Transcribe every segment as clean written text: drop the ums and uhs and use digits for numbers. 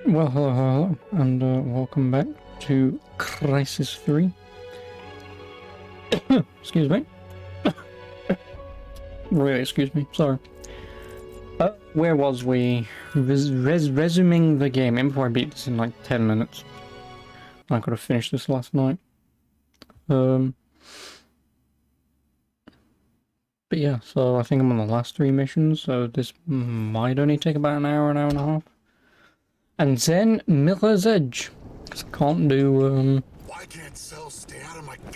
Well, hello, and welcome back to Crysis 3. Excuse me. Really, excuse me, sorry. Where was we? Resuming the game. And before I beat this in like 10 minutes. I could have finished this last night. But yeah, so I think I'm on the last 3 missions, so this might only take about an hour and a half. And then Miller's Edge. Because I can't do,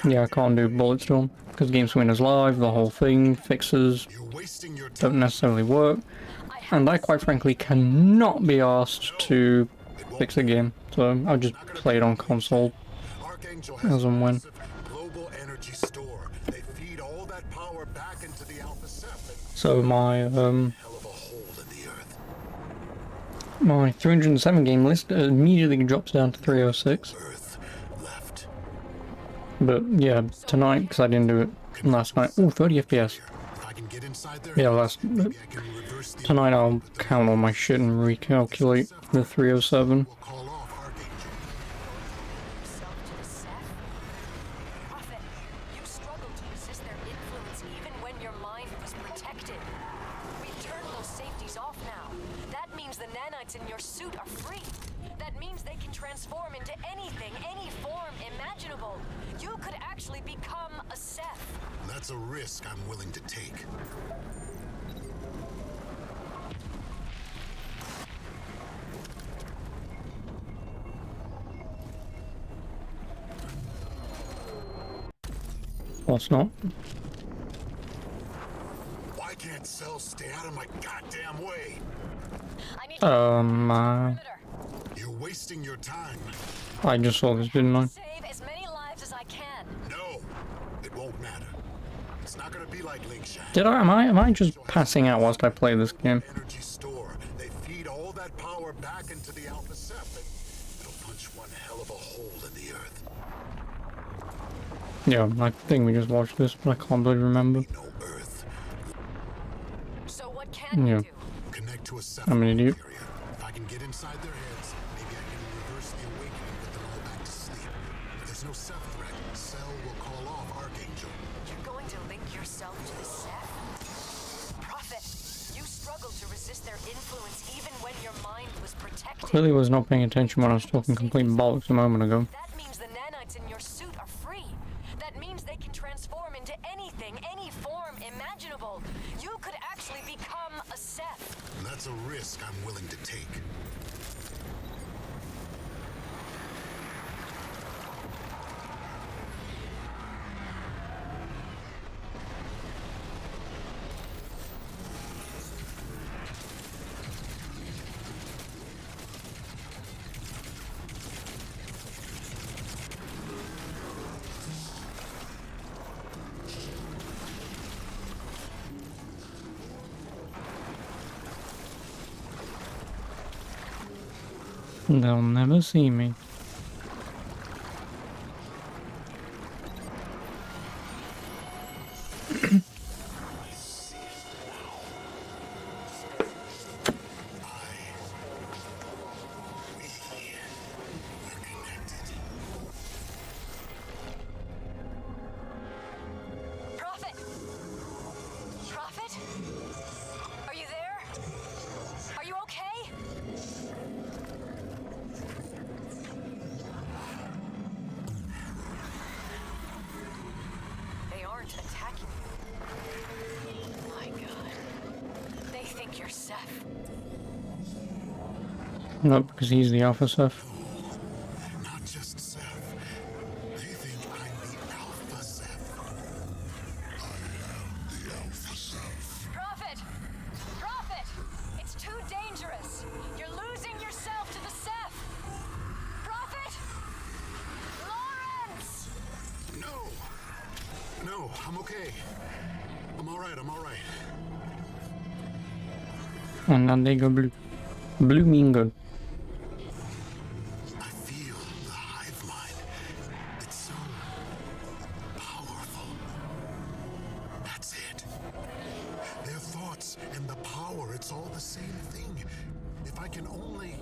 yeah, I can't do Bulletstorm. Because Game Winner's live, the whole thing, fixes don't necessarily work. And I quite frankly cannot be asked to fix a game. So I'll just play it on console as and when. So my 307 game list immediately drops down to 306. But yeah, tonight, because I didn't do it last night. Oh, 30 FPS. Yeah, tonight I'll count all my shit and recalculate the 307. That's a risk I'm willing to take. Well, it's not. Why can't cells stay out of my goddamn way? You're wasting your time. I just saw this, didn't I? Save as many lives as I can. No, it won't matter. It's not gonna be like Link Shack. Am I just passing out whilst I play this game? Energy store. They feed all that power back into the Alpha Ceph, and it'll punch one hell of a hole in the earth. Yeah, I think we just watched this, but I can't really remember. No earth. So what can you do? Connect to a Ceph I'm an idiot. carrier. If I can get inside their heads, maybe I can reverse the awakening, put them all back to sleep. If there's no Ceph threat, Cell will call off Archangel. You're going to link yourself to the Ceph? Prophet, you struggled to resist their influence even when your mind was protected. Clearly was not paying attention when I was talking complete bollocks a moment ago. That means the nanites in your suit are free. That means they can transform into anything, any form imaginable. You could actually become a Ceph. And that's a risk I'm willing to take. They'll never see me. Prophet! Prophet? Are you there? Are you okay? They aren't attacking you. My God. They think you're Ceph. No, because he's the Alpha Ceph. Not just Ceph. They think I'm the Alpha Ceph. I am the Alpha Ceph. Prophet! Prophet! It's too dangerous. You're losing yourself to the Ceph. Prophet! Lawrence! No, I'm okay. I'm alright. And now they go blue. Blue mean good. I feel the hive mind. It's so powerful. That's it. Their thoughts and the power, it's all the same thing. If I can only...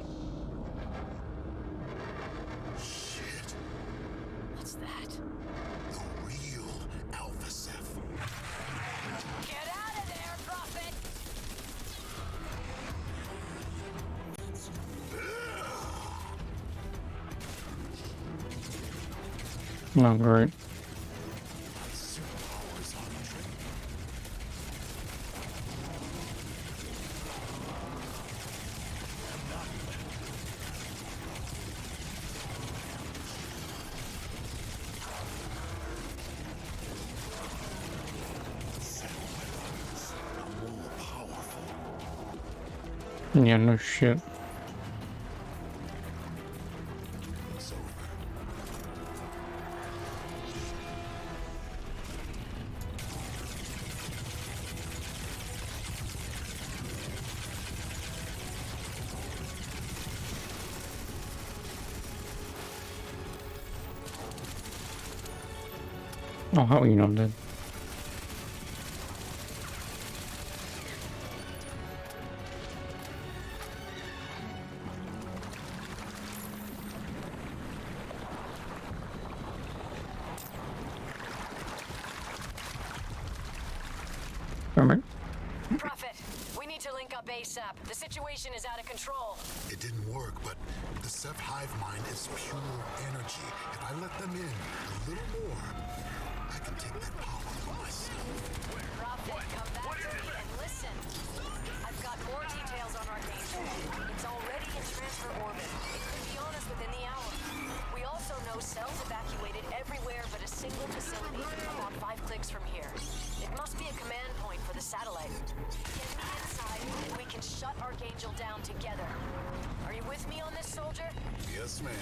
Oh, great. Yeah, no shit. Oh, how are you not dead? Alright. Prophet, we need to link up ASAP. The situation is out of control. It didn't work, but the Ceph hive mind is pure energy. If I let them in a little more, I can take that power for myself. Prophet, come back to me and listen. I've got more details on Archangel. It's already in transfer orbit. It could be on us within the hour. We also know cells evacuated everywhere but a single facility, about 5 clicks from here. It must be a command point for the satellite. Get me inside, and we can shut Archangel down together. Are you with me on this, soldier? Yes, ma'am.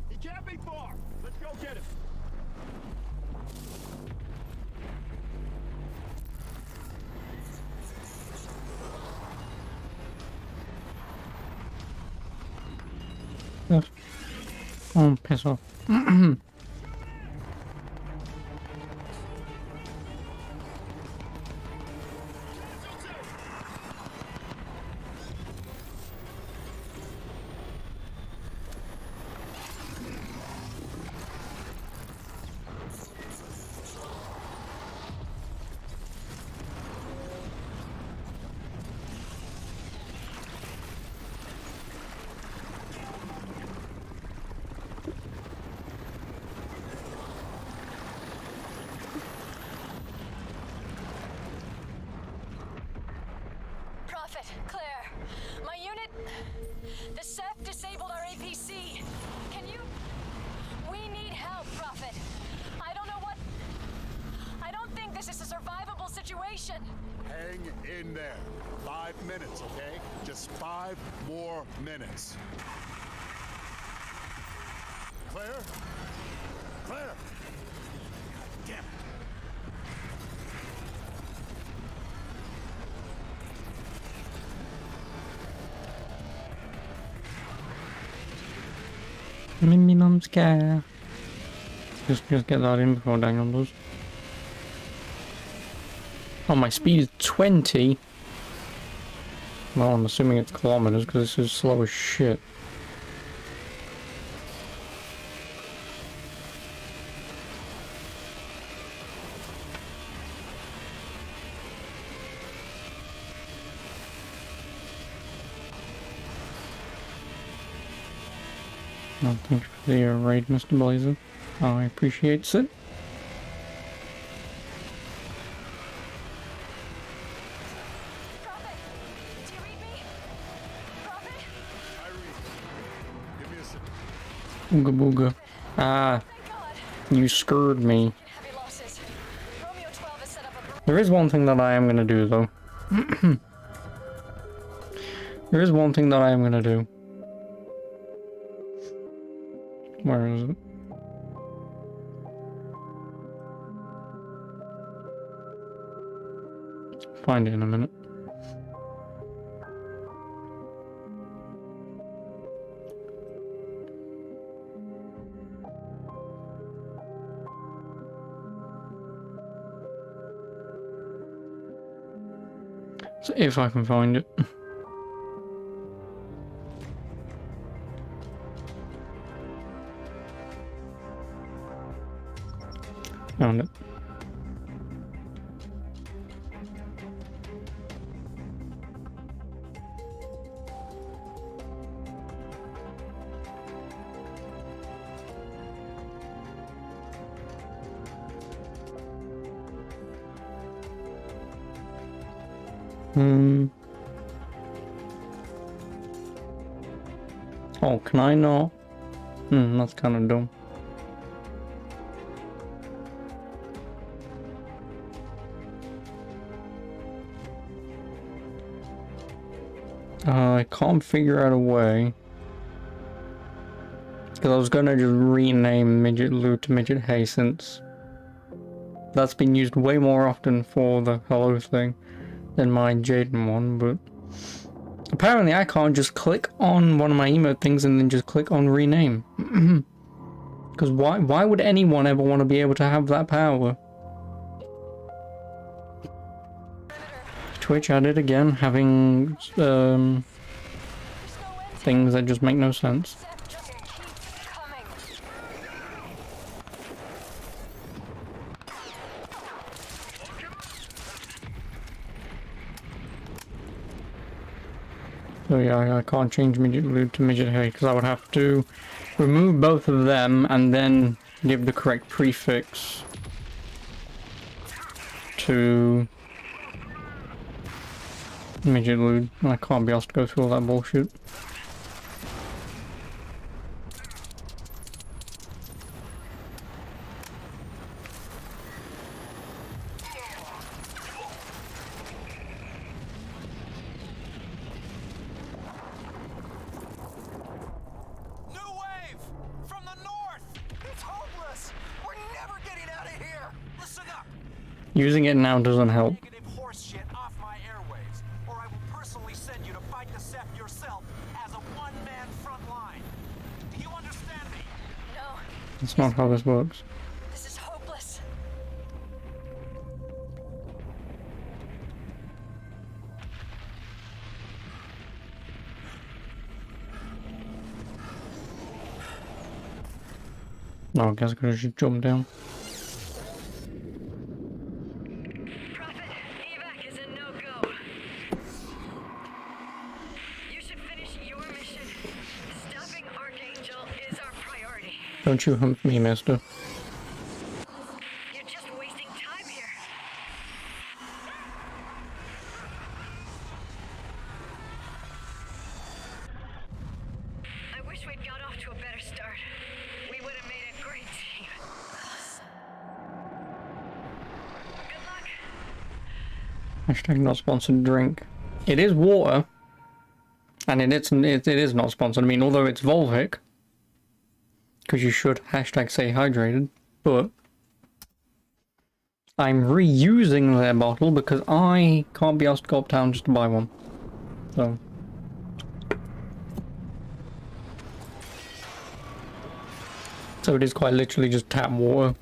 He can't be far. Let's go get him. Yes. Oh, piss off. Prophet, Claire, my unit... The Ceph disabled our APC. Can you... We need help, Prophet. I don't know what... I don't think this is a survivable situation. Hang in there. 5 minutes, okay? Just 5 more minutes. Claire? Claire! Damn it. Minimum scare. Just get that in before Daniel does. Oh, my speed is 20. Well, I'm assuming it's kilometers because this is slow as shit. Well, thank you for the raid, Mr. Blazer. I appreciate it. Prophet, do you read me? Prophet? Irene, give me a second. Ooga booga. Ah, Thank God. you scared me. Heavy losses. Romeo 12 has set up a... There is one thing that I am gonna do, though. There is one thing that I am gonna do. Where is it? Find it in a minute. So if I can find it. Found it. Hmm. Oh, can I not? That's kind of dumb. I can't figure out a way. Because I was gonna just rename Midget Lou to Midget Hay since that's been used way more often for the hello thing than my Jaden one, but apparently I can't just click on one of my emote things and then just click on rename. Because why would anyone ever want to be able to have that power? Twitch at it again, having things that just make no sense. So yeah, I can't change Midget Lou to Midget Hay because I would have to remove both of them and then give the correct prefix to Midget Lou. I can't be asked to go through all that bullshit. Using it now doesn't help. Off my airwaves, or I will personally send you to fight the Seth yourself as a one-man front line. Do you understand me? No. That's not how this works. This is hopeless. No, I guess I could have just jumped down. Don't you hump me, mister. You're just wasting time here. I wish we'd got off to a better start. We would have made a great team. Good luck. Hashtag not sponsored drink. It is water. And it is not sponsored. I mean, although it's Volvic. Because you should hashtag stay hydrated, but I'm reusing their bottle because I can't be asked to go uptown just to buy one. So it is quite literally just tap water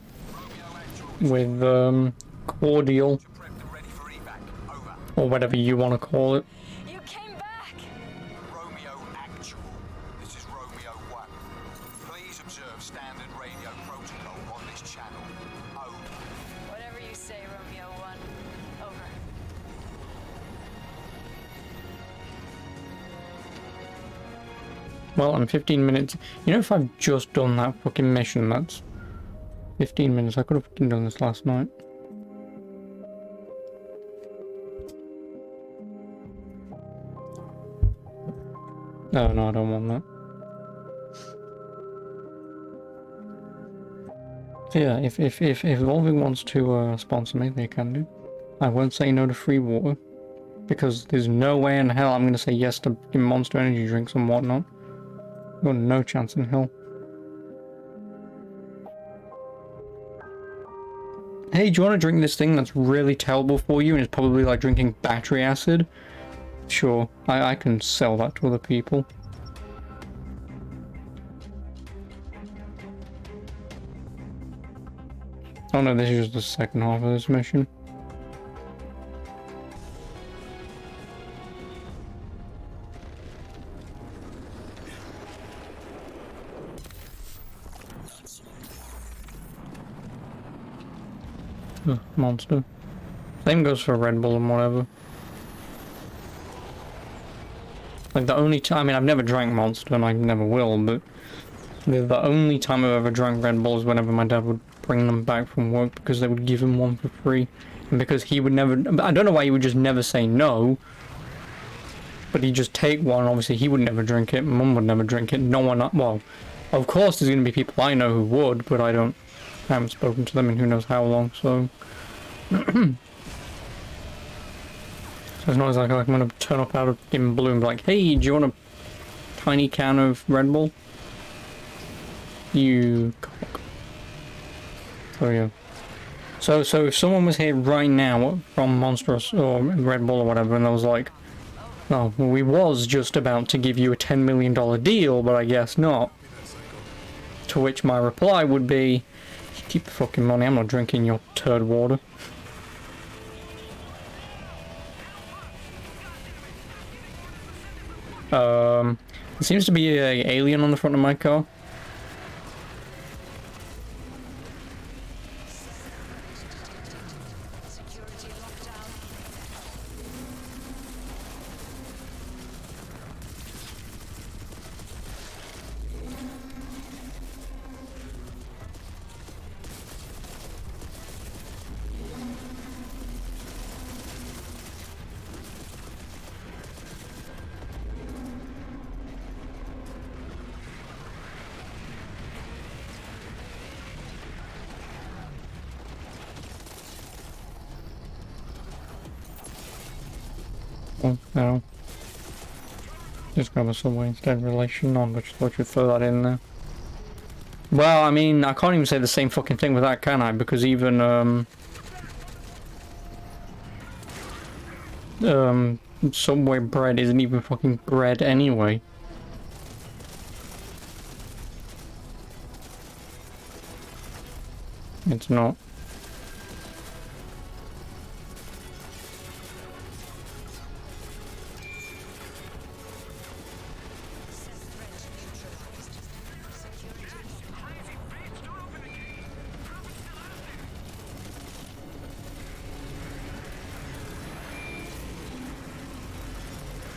with cordial or whatever you want to call it. You came back. Romeo Actual. This is Romeo 1. Please observe standard radio protocol on this channel. Over. Whatever you say, Romeo 1. Over. Well, I'm 15 minutes. You know, if I've just done that fucking mission, that's 15 minutes. I could have fucking done this last night. Oh, no, I don't want that. So yeah, if Evolving wants to sponsor me, they can do. I won't say no to free water. Because there's no way in hell I'm going to say yes to Monster Energy drinks and whatnot. Got no chance in hell. Hey, do you want to drink this thing that's really terrible for you and it's probably like drinking battery acid? Sure, I can sell that to other people. Oh no, this is just the second half of this mission. Monster. Same goes for Red Bull and whatever. Like the only time, I mean, I've never drank Monster and I never will, but the only time I've ever drank Red Bull is whenever my dad would bring them back from work because they would give him one for free. because he would never. I don't know why he would just never say no. But he'd just take one. Obviously, he would never drink it. Mum would never drink it. No one. Well, of course, there's going to be people I know who would, but I haven't spoken to them in who knows how long. So, so it's not like I'm going to turn up out of in blue and be like, "Hey, do you want a tiny can of Red Bull?" You cock. So yeah. So if someone was here right now from Monstrous or Red Bull or whatever, and I was like, "Oh, well, we was just about to give you a $10 million deal, but I guess not." To which my reply would be, "Keep the fucking money, I'm not drinking your turd water." There seems to be an alien on the front of my car. Oh, no. Just grab a subway instead. Relation on, but just thought you'd throw that in there. Well, I mean, I can't even say the same fucking thing with that, can I? Because even, Subway bread isn't even fucking bread anyway. It's not.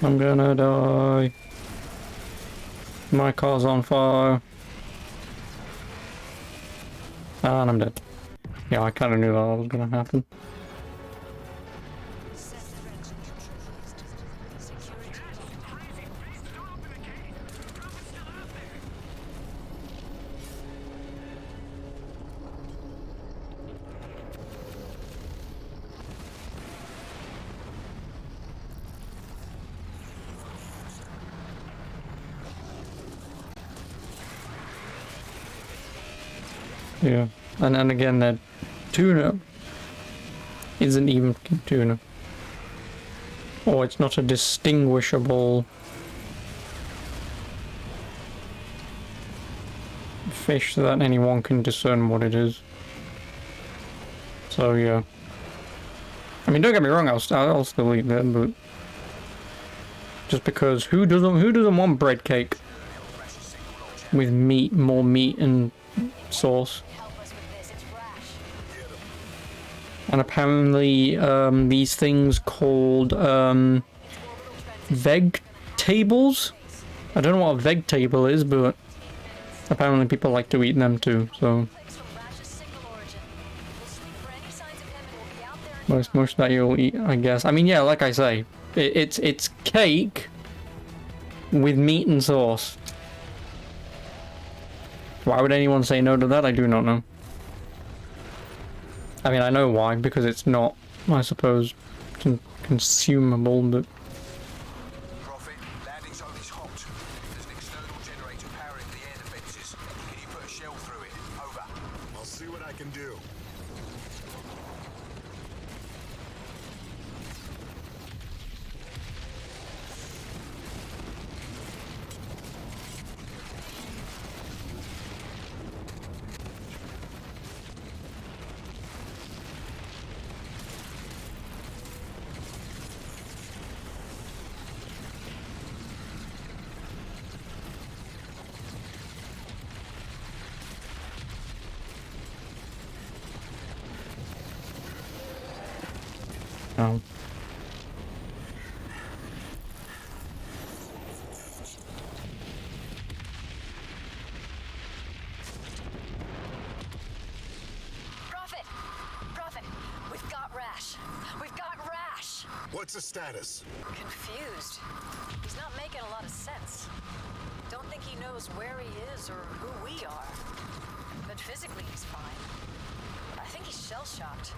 I'm gonna die. My car's on fire. And I'm dead. Yeah, I kind of knew that was gonna happen. Yeah, and then again, that tuna isn't even tuna. Or it's not a distinguishable fish that anyone can discern what it is. So yeah. I mean, don't get me wrong, I'll still eat that, but just because who doesn't want bread cake with meat, more meat and sauce? And apparently, these things called veg tables. I don't know what a veg table is, but apparently people like to eat them too. So most of that you'll eat, I guess. I mean, yeah, like I say, it's cake with meat and sauce. Why would anyone say no to that? I do not know. I mean, I know why, because it's not, I suppose, consumable, but... Prophet, landing zone is hot. There's an external generator powering the air defenses. Can you put a shell through it? Over. I'll see what I can do. Oh. Prophet, we've got Rash. What's the status? Confused. He's not making a lot of sense. Don't think he knows where he is or who we are. But physically he's fine. I think he's shell-shocked.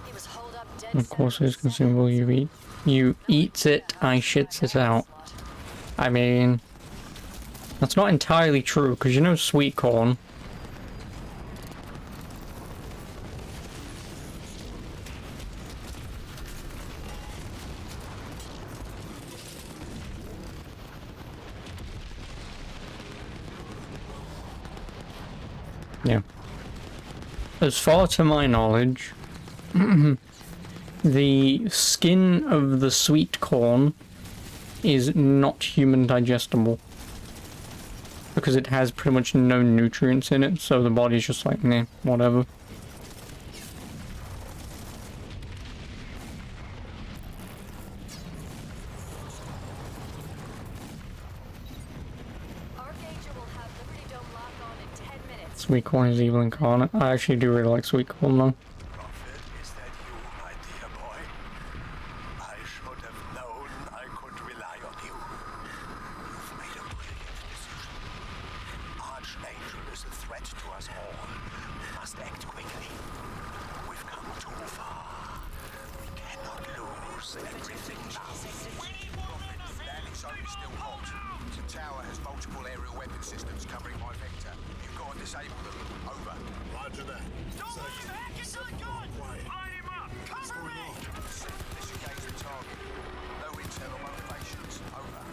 He was holed up dead. Of course it is consumable. You eats it, I shits it out. I mean, that's not entirely true, because you know sweet corn. Yeah. As far to my knowledge, the skin of the sweet corn is not human digestible. Because it has pretty much no nutrients in it, so the body's just like, nah, whatever. Sweet corn is evil incarnate. I actually do really like sweet corn though. Prophet, is that you, my dear boy? I should have known I could rely on you. You've made a brilliant decision. Archangel is a threat to us all. We must act quickly. We've come too far. We cannot lose everything now. That is only still hot. The tower has multiple aerial weapon systems covering my vector. You've got to disable them. Over. Roger that. Don't let him hack his gun! Quiet. Line him up! Cover me! Disengage the target. No intel or motivations. Over.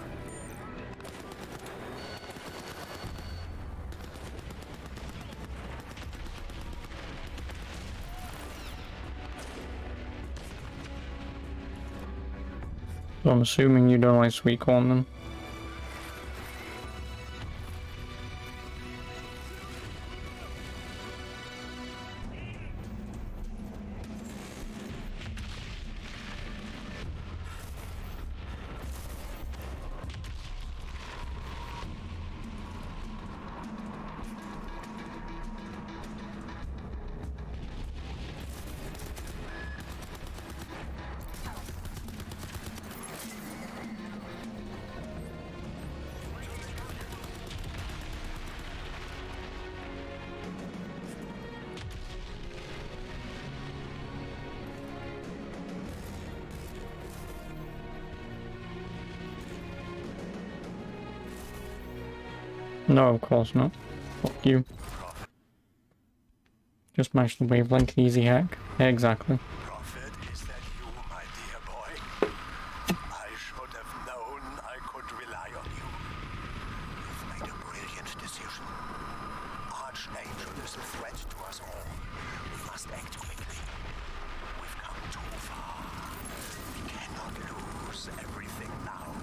So I'm assuming you don't like sweet corn then. No, of course not. Fuck you. Just match the wavelength, easy hack. Exactly. Prophet, is that you, my dear boy? I should have known I could rely on you. You've made a brilliant decision. Archangel is a threat to us all. We must act quickly. We've come too far. We cannot lose everything now.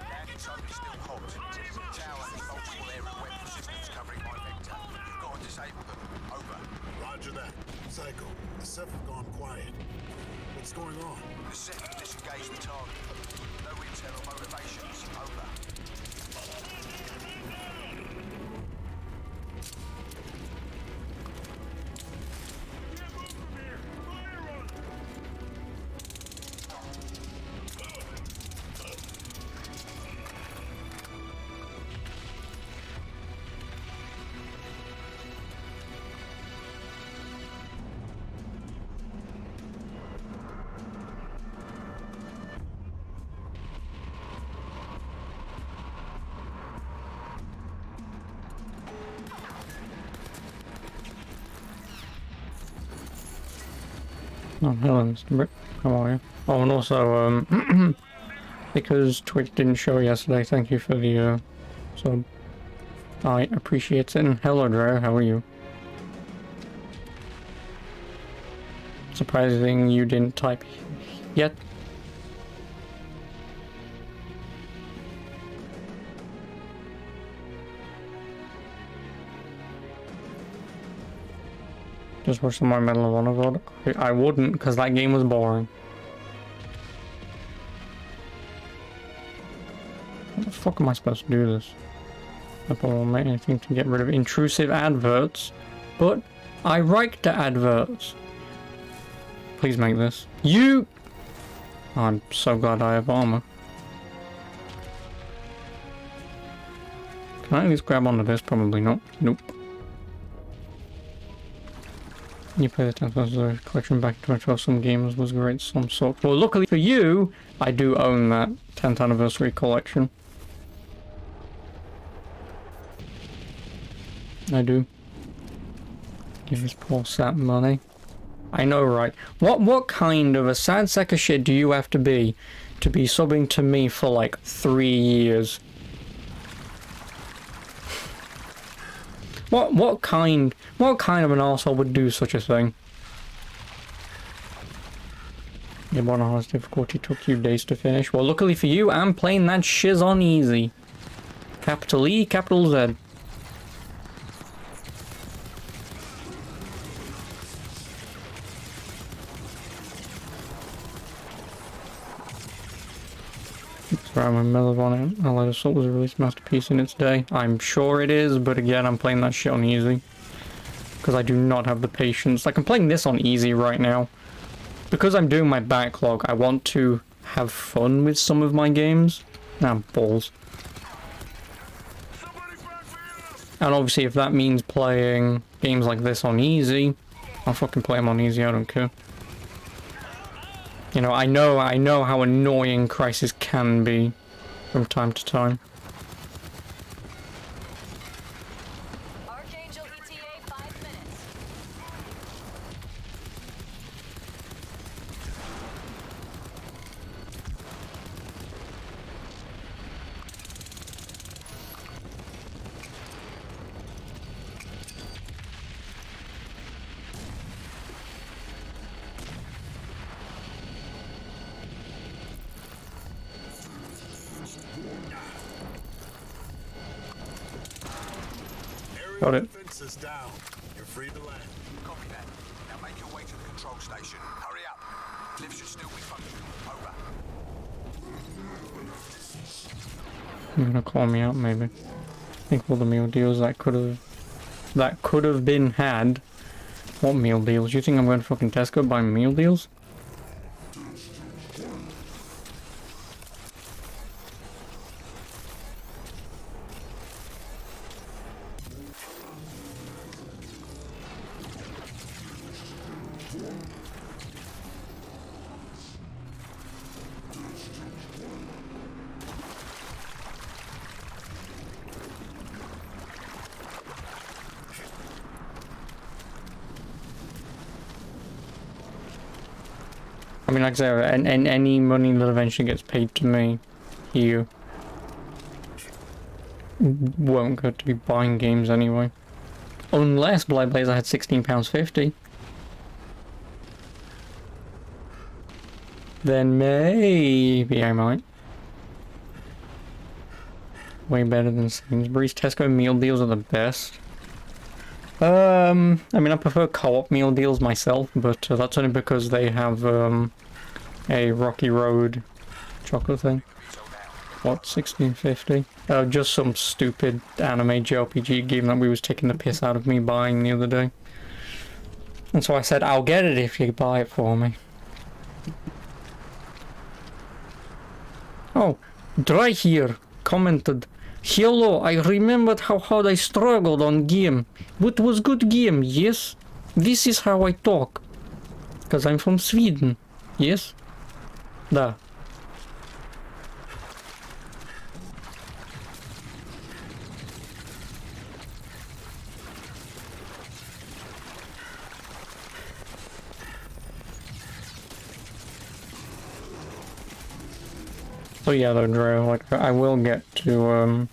That is only still hot. The tower has multiple aerial weapon systems covering my vector. You've got to disable them. Over. Roger that. Psycho, the Ceph have gone quiet. What's going on? The Ceph disengage the target. No intel or motivations. Over. Oh, hello, Mr. Brick. How are you? Oh, and also, because Twitch didn't show yesterday, thank you for the, sub. I appreciate it. And hello, Dre, how are you? Surprising you didn't type yet. Just watch some more Medal of Honor VOD. I wouldn't, because that game was boring. How the fuck am I supposed to do this? I don't make anything to get rid of intrusive adverts, but I like the adverts. Please make this. You! I'm so glad I have armor. Can I at least grab onto this? Probably not. Nope. You play the 10,000 collection back in 2012. Some games was great, some sort. Well, luckily for you, I do own that 10th anniversary collection. I do. Give this poor sap money. I know, right? What kind of a sad sack of shit do you have to be subbing to me for like 3 years? What kind of an arsehole would do such a thing? Yeah, but on hardest difficulty took you days to finish. Well, luckily for you, I'm playing that shiz on easy. Capital E, capital Z. Sorry, I'm a middle on it. Allied Assault was a released masterpiece in its day. I'm sure it is, but again, I'm playing that shit on easy. Because I do not have the patience. Like, I'm playing this on easy right now. Because I'm doing my backlog, I want to have fun with some of my games. Ah, balls. And obviously, if that means playing games like this on easy, I'll fucking play them on easy, I don't care. You know I know how annoying Crysis can be from time to time. Archangel ETA 5 minutes. Got it. Fence is down. You're free to land. Copy that. Now make your way to the control station. Hurry up. Lifts should still be functional. Over. You're gonna call me out, maybe. Think of all the meal deals that could have been had. What meal deals? You think I'm going to fucking Tesco buy meal deals? I mean, like I say, and any money that eventually gets paid to me here won't go to be buying games anyway. Unless Blight Blazer had £16.50. Then maybe I might. Way better than Sainsbury's. Tesco meal deals are the best. I mean, I prefer co-op meal deals myself, but that's only because they have a Rocky Road chocolate thing. What, 16.50? Just some stupid anime JRPG game that we was taking the piss out of me buying the other day. And so I said, I'll get it if you buy it for me. Oh, Dry here commented, "Hello, I remembered how hard I struggled on game. But it was good game, yes? This is how I talk. Because I'm from Sweden, yes? Da." So yeah, though, Dre, like, I will get to,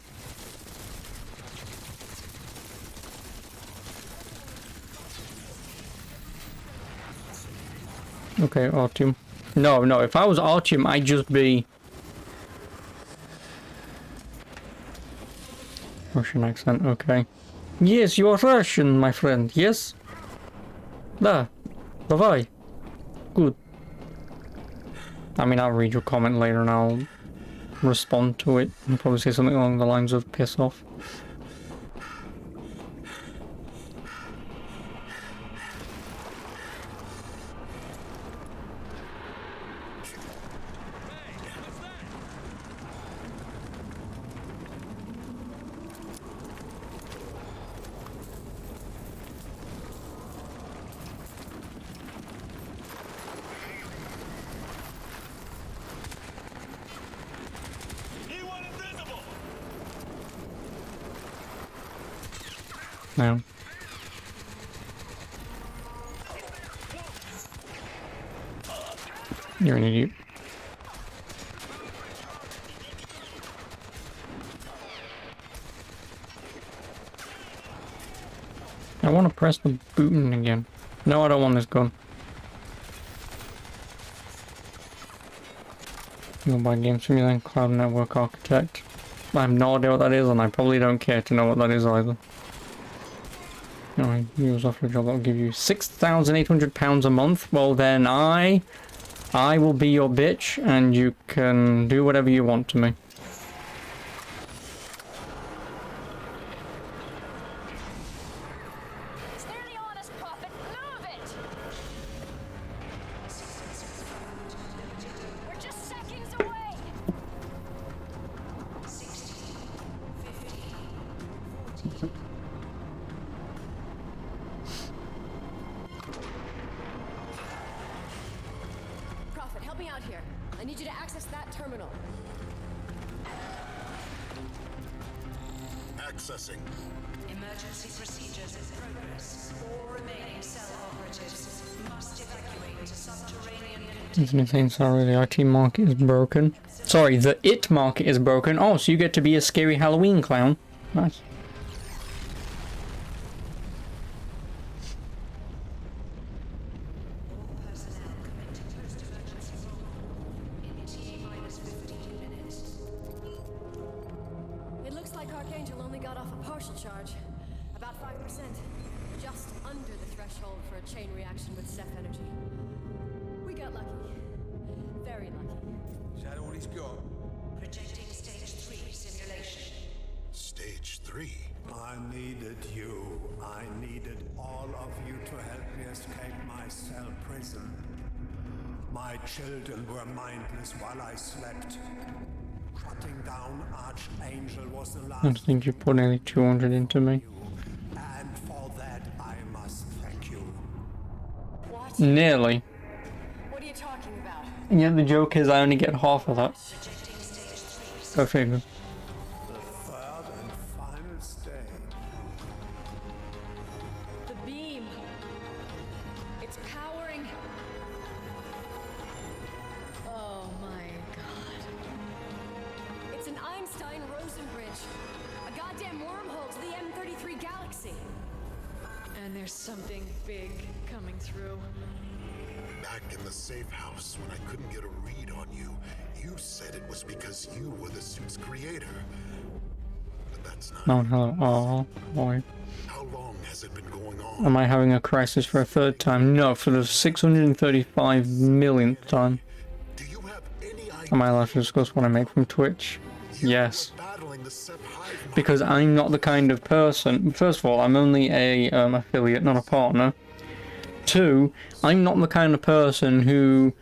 okay, Artyom. No, if I was Artyom, I'd just be... Russian accent, okay. Yes, you are Russian, my friend, yes? Da. Давай. Good. I mean, I'll read your comment later and I'll respond to it and probably say something along the lines of piss off. now. You're an idiot. I want to press the button again. No, I don't want this gun. Mobile Game Simulator Cloud Network Architect. I have no idea what that is, and I probably don't care to know what that is either. Alright, you was offered a job that will give you £6,800 a month. Well then I will be your bitch, and you can do whatever you want to me. Stay the honest prophet. Move it. We're just seconds away. 60, 50, 40. Prophet, help me out here. I need you to access that terminal. Accessing. Emergency procedures in progress. All remaining cell operatives must evacuate to subterranean It's an insane salary. The IT market is broken. Sorry, the IT market is broken. Oh, so you get to be a scary Halloween clown. Nice. personnel commit to post-emergency roll in T-15 minutes. It looks like Archangel only got off a partial charge. About 5%. Just under the threshold for a chain reaction with Ceph energy. We got lucky. Very lucky. Is that all he's got? Projecting stage 3 simulation. Stage 3. I needed you. I needed all of you to help me escape my cell prison. My children were mindless while I slept. Shutting down Archangel was the I last don't think you put nearly 200 into me. and for that I must thank you. What? Nearly. What are you talking about? And yet the joke is I only get half of that. Projecting stage 3 Go figure. The third and final stage. The beam. It's powering. Oh my god. It's an Einstein-Rosen bridge. A goddamn wormhole to the M33 galaxy. And there's something big coming through. Back in the safe house when I couldn't get a read on you, you said it was because you were the suit's creator. But that's not. Oh, hello. Oh, boy. How long has it been going on? Am I having a crisis for a third time? No, for the 635 millionth time. Do you have any idea? Am I allowed to discuss what I make from Twitch? Yes. Battling the Sep Hive Because I'm not the kind of person... First of all, I'm only a affiliate, not a partner. Two, I'm not the kind of person who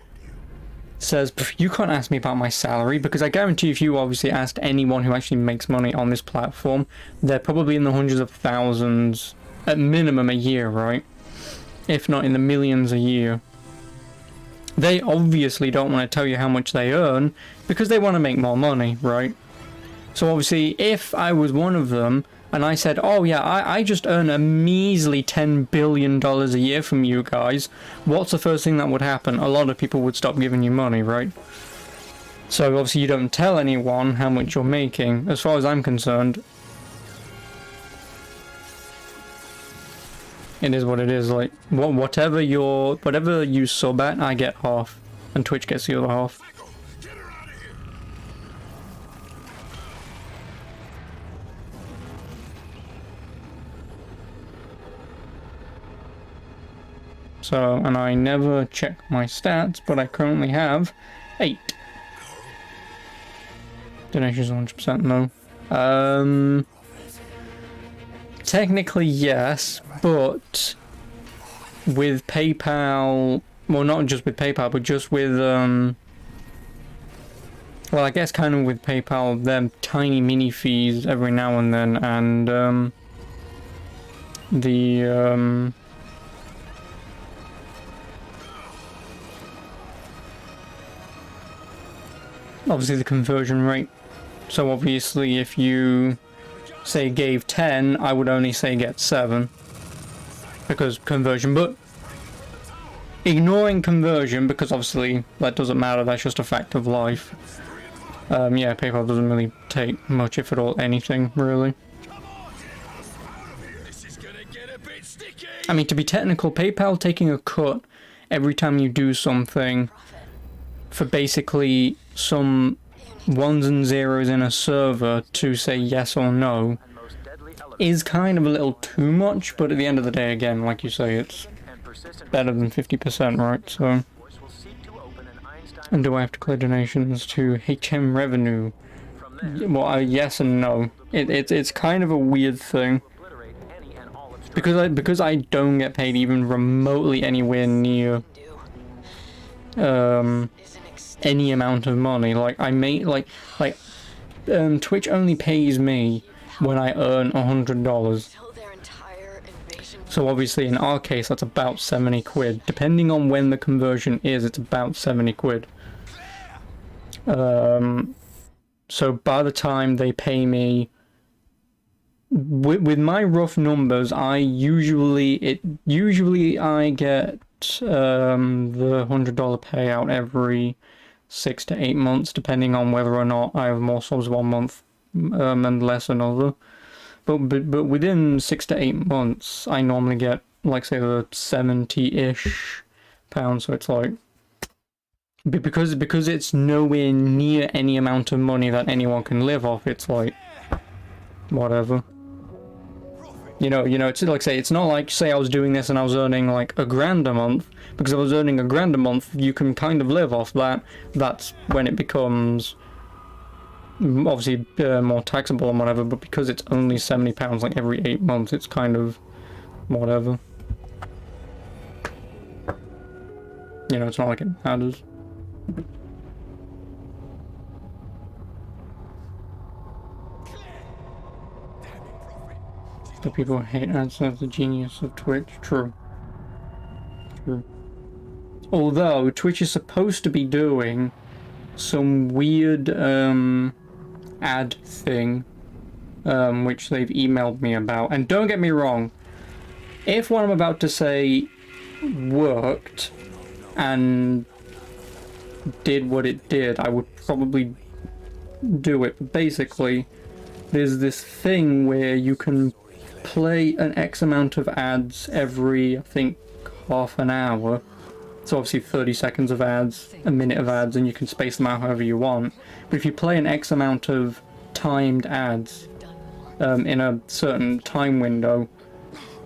says, you can't ask me about my salary, because I guarantee if you obviously asked anyone who actually makes money on this platform, they're probably in the hundreds of thousands, at minimum a year, right? If not in the millions a year. They obviously don't want to tell you how much they earn, because they want to make more money, right? So obviously, if I was one of them, and I said, oh yeah, I just earn a measly $10 billion a year from you guys, what's the first thing that would happen? A lot of people would stop giving you money, right? So obviously you don't tell anyone how much you're making. As far as I'm concerned, it is what it is. Like, whatever you sub at, I get half, and Twitch gets the other half. Get her out of here! So, and I never check my stats, but I currently have 8. Donations 100%, no. Technically yes, but with PayPal, well, not just with PayPal, but just with, well, I guess kind of with PayPal, them tiny mini fees every now and then, and, obviously the conversion rate. So obviously if you say gave 10, I would only say get 7 because conversion. But ignoring conversion, because obviously that doesn't matter, that's just a fact of life. Yeah, PayPal doesn't really take much, if at all, anything, really. I mean, to be technical, PayPal taking a cut every time you do something for basically some ones and zeros in a server to say yes or no is kind of a little too much, but at the end of the day, again, like you say, it's better than 50%, right? So, and do I have to clear donations to HM revenue? Well, yes and no. It's kind of a weird thing because I don't get paid even remotely anywhere near any amount of money. Like I make Twitch only pays me when I earn $100. So obviously in our case that's about 70 quid. Depending on when the conversion is, it's about 70 quid. So by the time they pay me, with my rough numbers, I usually get the $100 payout every 6 to 8 months, depending on whether or not I have more subs one month and less another. But within 6 to 8 months, I normally get, like, say, the 70-ish pounds. So it's like, because it's nowhere near any amount of money that anyone can live off. It's like, whatever. You know, it's like, say, it's not like, say I was doing this and I was earning like $1,000 a month, because if I was earning $1,000 a month, you can kind of live off that. That's when it becomes obviously more taxable and whatever, but because it's only £70 like every 8 months, it's kind of whatever. You know, it's not like it matters. The people hate ads as the genius of Twitch. True. True. Although Twitch is supposed to be doing some weird ad thing, which they've emailed me about. And don't get me wrong, if what I'm about to say worked and did what it did, I would probably do it. But basically, there's this thing where you can play an X amount of ads every, I think, half an hour. So obviously 30 seconds of ads, a minute of ads, and you can space them out however you want. But if you play an X amount of timed ads in a certain time window,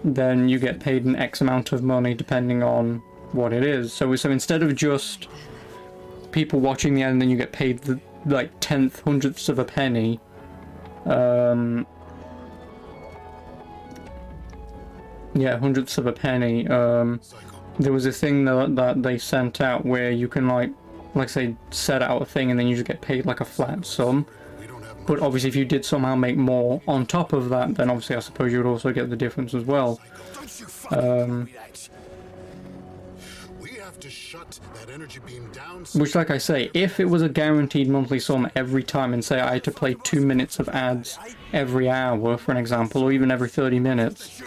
then you get paid an X amount of money depending on what it is. So instead of just people watching the ad and then you get paid the like tenth, hundredths of a penny, yeah, hundredths of a penny, there was a thing that they sent out where you can like say set out a thing and then you just get paid like a flat sum. But obviously if you did somehow make more on top of that, then obviously I suppose you would also get the difference as well. Which, like I say, if it was a guaranteed monthly sum every time, and say I had to play 2 minutes of ads every hour, for an example, or even every 30 minutes,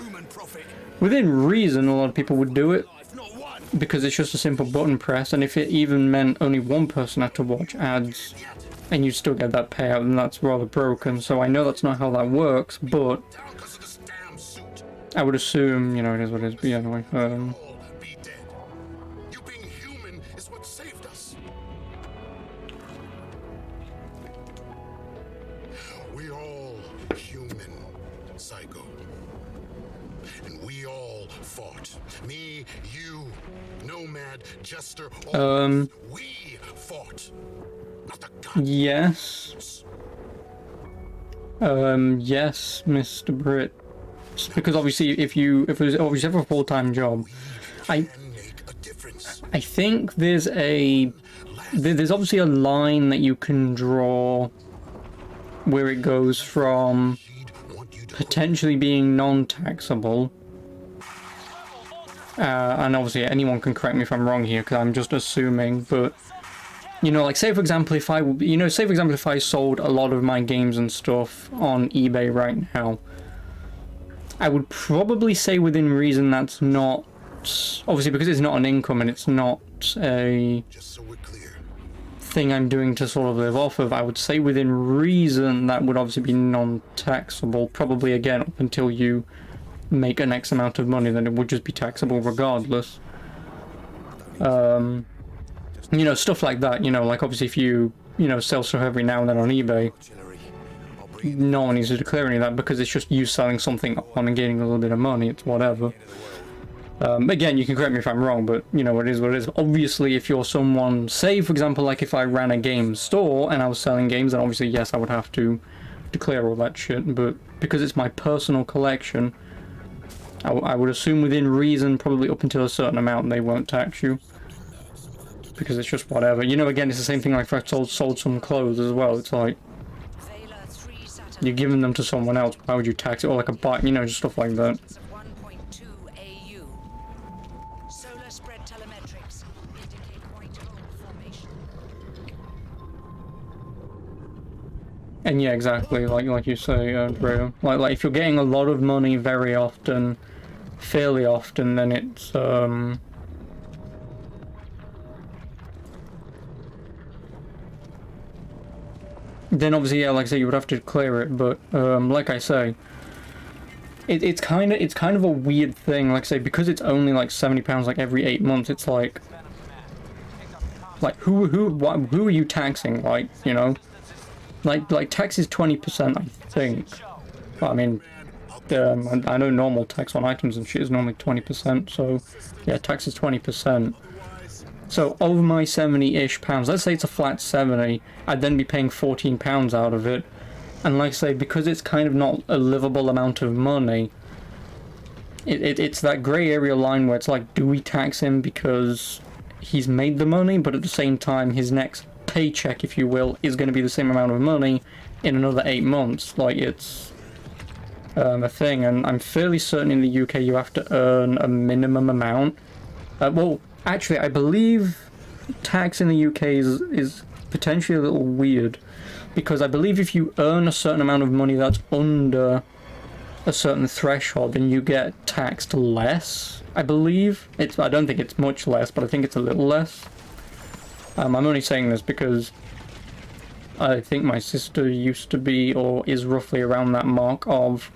within reason a lot of people would do it, because it's just a simple button press. And if it even meant only one person had to watch ads and you still get that payout, then that's rather broken. So I know that's not how that works, but I would assume, you know, it is what it is. But yeah, anyway, We're all human, Psycho. And we all fought. Me, you, Nomad, Jester, all we fought. Not the goddamn yes. Yes, Mr. Britt. Because obviously if it was obviously have a full-time job, I think there's obviously a line that you can draw where it goes from potentially being non-taxable, and obviously anyone can correct me if I'm wrong here because I'm just assuming, but You know, like say for example if I sold a lot of my games and stuff on eBay right now, I would probably say within reason that's not, obviously because it's not an income and it's not a Just so we're clear. thing I'm doing to sort of live off of, I would say within reason that would obviously be non-taxable, probably again up until you make an X amount of money, then it would just be taxable regardless. You know, stuff like that, you know, like obviously if you know, sell stuff every now and then on eBay, no one needs to declare any of that because it's just you selling something on and getting a little bit of money, it's whatever. Again, you can correct me if I'm wrong, but you know, it is what it is. Obviously, if you're someone, say for example, like if I ran a game store and I was selling games, then obviously, yes, I would have to declare all that shit, but because it's my personal collection, I would assume within reason, probably up until a certain amount, they won't tax you. Because it's just whatever. You know, again, it's the same thing like if I sold some clothes as well. It's like, you're giving them to someone else, why would you tax it? Or like a bike, you know, just stuff like that. Solar spread telemetrics indicate point hole formation. And yeah, exactly, like you say, Drew. Like if you're getting a lot of money very often, fairly often, then it's then obviously, yeah, like I say, you would have to declare it, but like I say, it's kind of a weird thing. Like I say, because it's only like £70 like every 8 months, it's like who are you taxing? Like, you know, like tax is 20%, I think. Well, I mean, I know normal tax on items and shit is normally 20%, so yeah, tax is 20%. So over my 70-ish pounds, let's say it's a flat 70, I'd then be paying £14 out of it. And like I say, because it's kind of not a livable amount of money, it's that grey area line where it's like, do we tax him because he's made the money, but at the same time his next paycheck, if you will, is going to be the same amount of money in another 8 months. Like, it's a thing, and I'm fairly certain in the UK you have to earn a minimum amount. Well, actually, I believe tax in the UK is potentially a little weird, because I believe if you earn a certain amount of money that's under a certain threshold, then you get taxed less, I believe. I don't think it's much less, but I think it's a little less. I'm only saying this because I think my sister used to be, or is roughly around that mark of,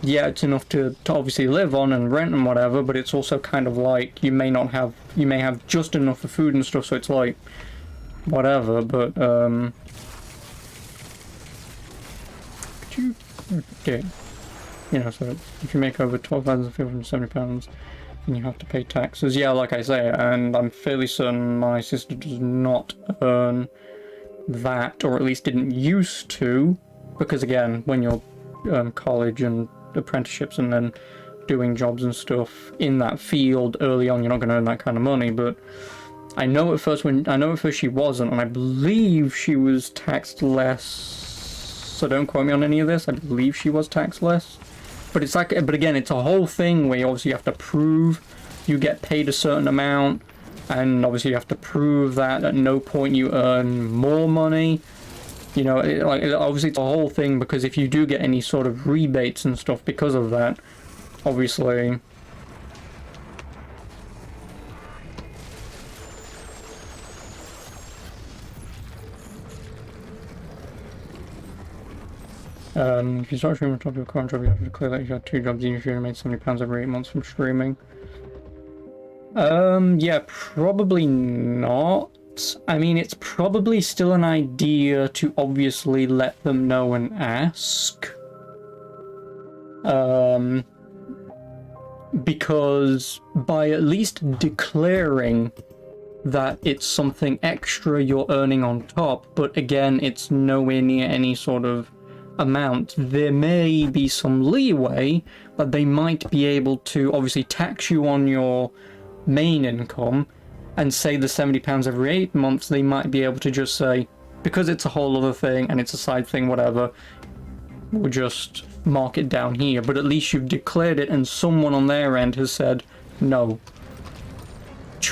yeah, it's enough to obviously live on and rent and whatever, but it's also kind of like you may have just enough for food and stuff, so it's like whatever. But could you, okay, you know, so if you make over £12,570, then you have to pay taxes. Yeah, like I say, and I'm fairly certain my sister does not earn that, or at least didn't used to, because again, when you're college and apprenticeships and then doing jobs and stuff in that field early on, you're not going to earn that kind of money. But I know at first she wasn't, and I believe she was taxed less, so don't quote me on any of this. I believe she was taxed less, but it's like, but again, it's a whole thing where you obviously have to prove you get paid a certain amount, and obviously you have to prove that at no point you earn more money. You know, obviously it's a whole thing, because if you do get any sort of rebates and stuff because of that, obviously... if you start streaming on top of your current job, you have to declare that you had 2 jobs, even if you made £70 every 8 months from streaming. Yeah, probably not. I mean, it's probably still an idea to obviously let them know and ask. Because by at least declaring that it's something extra you're earning on top, but again, it's nowhere near any sort of amount, there may be some leeway that they might be able to obviously tax you on your main income, and say the £70 every 8 months, they might be able to just say, because it's a whole other thing and it's a side thing, whatever, we'll just mark it down here. But at least you've declared it, and someone on their end has said, no,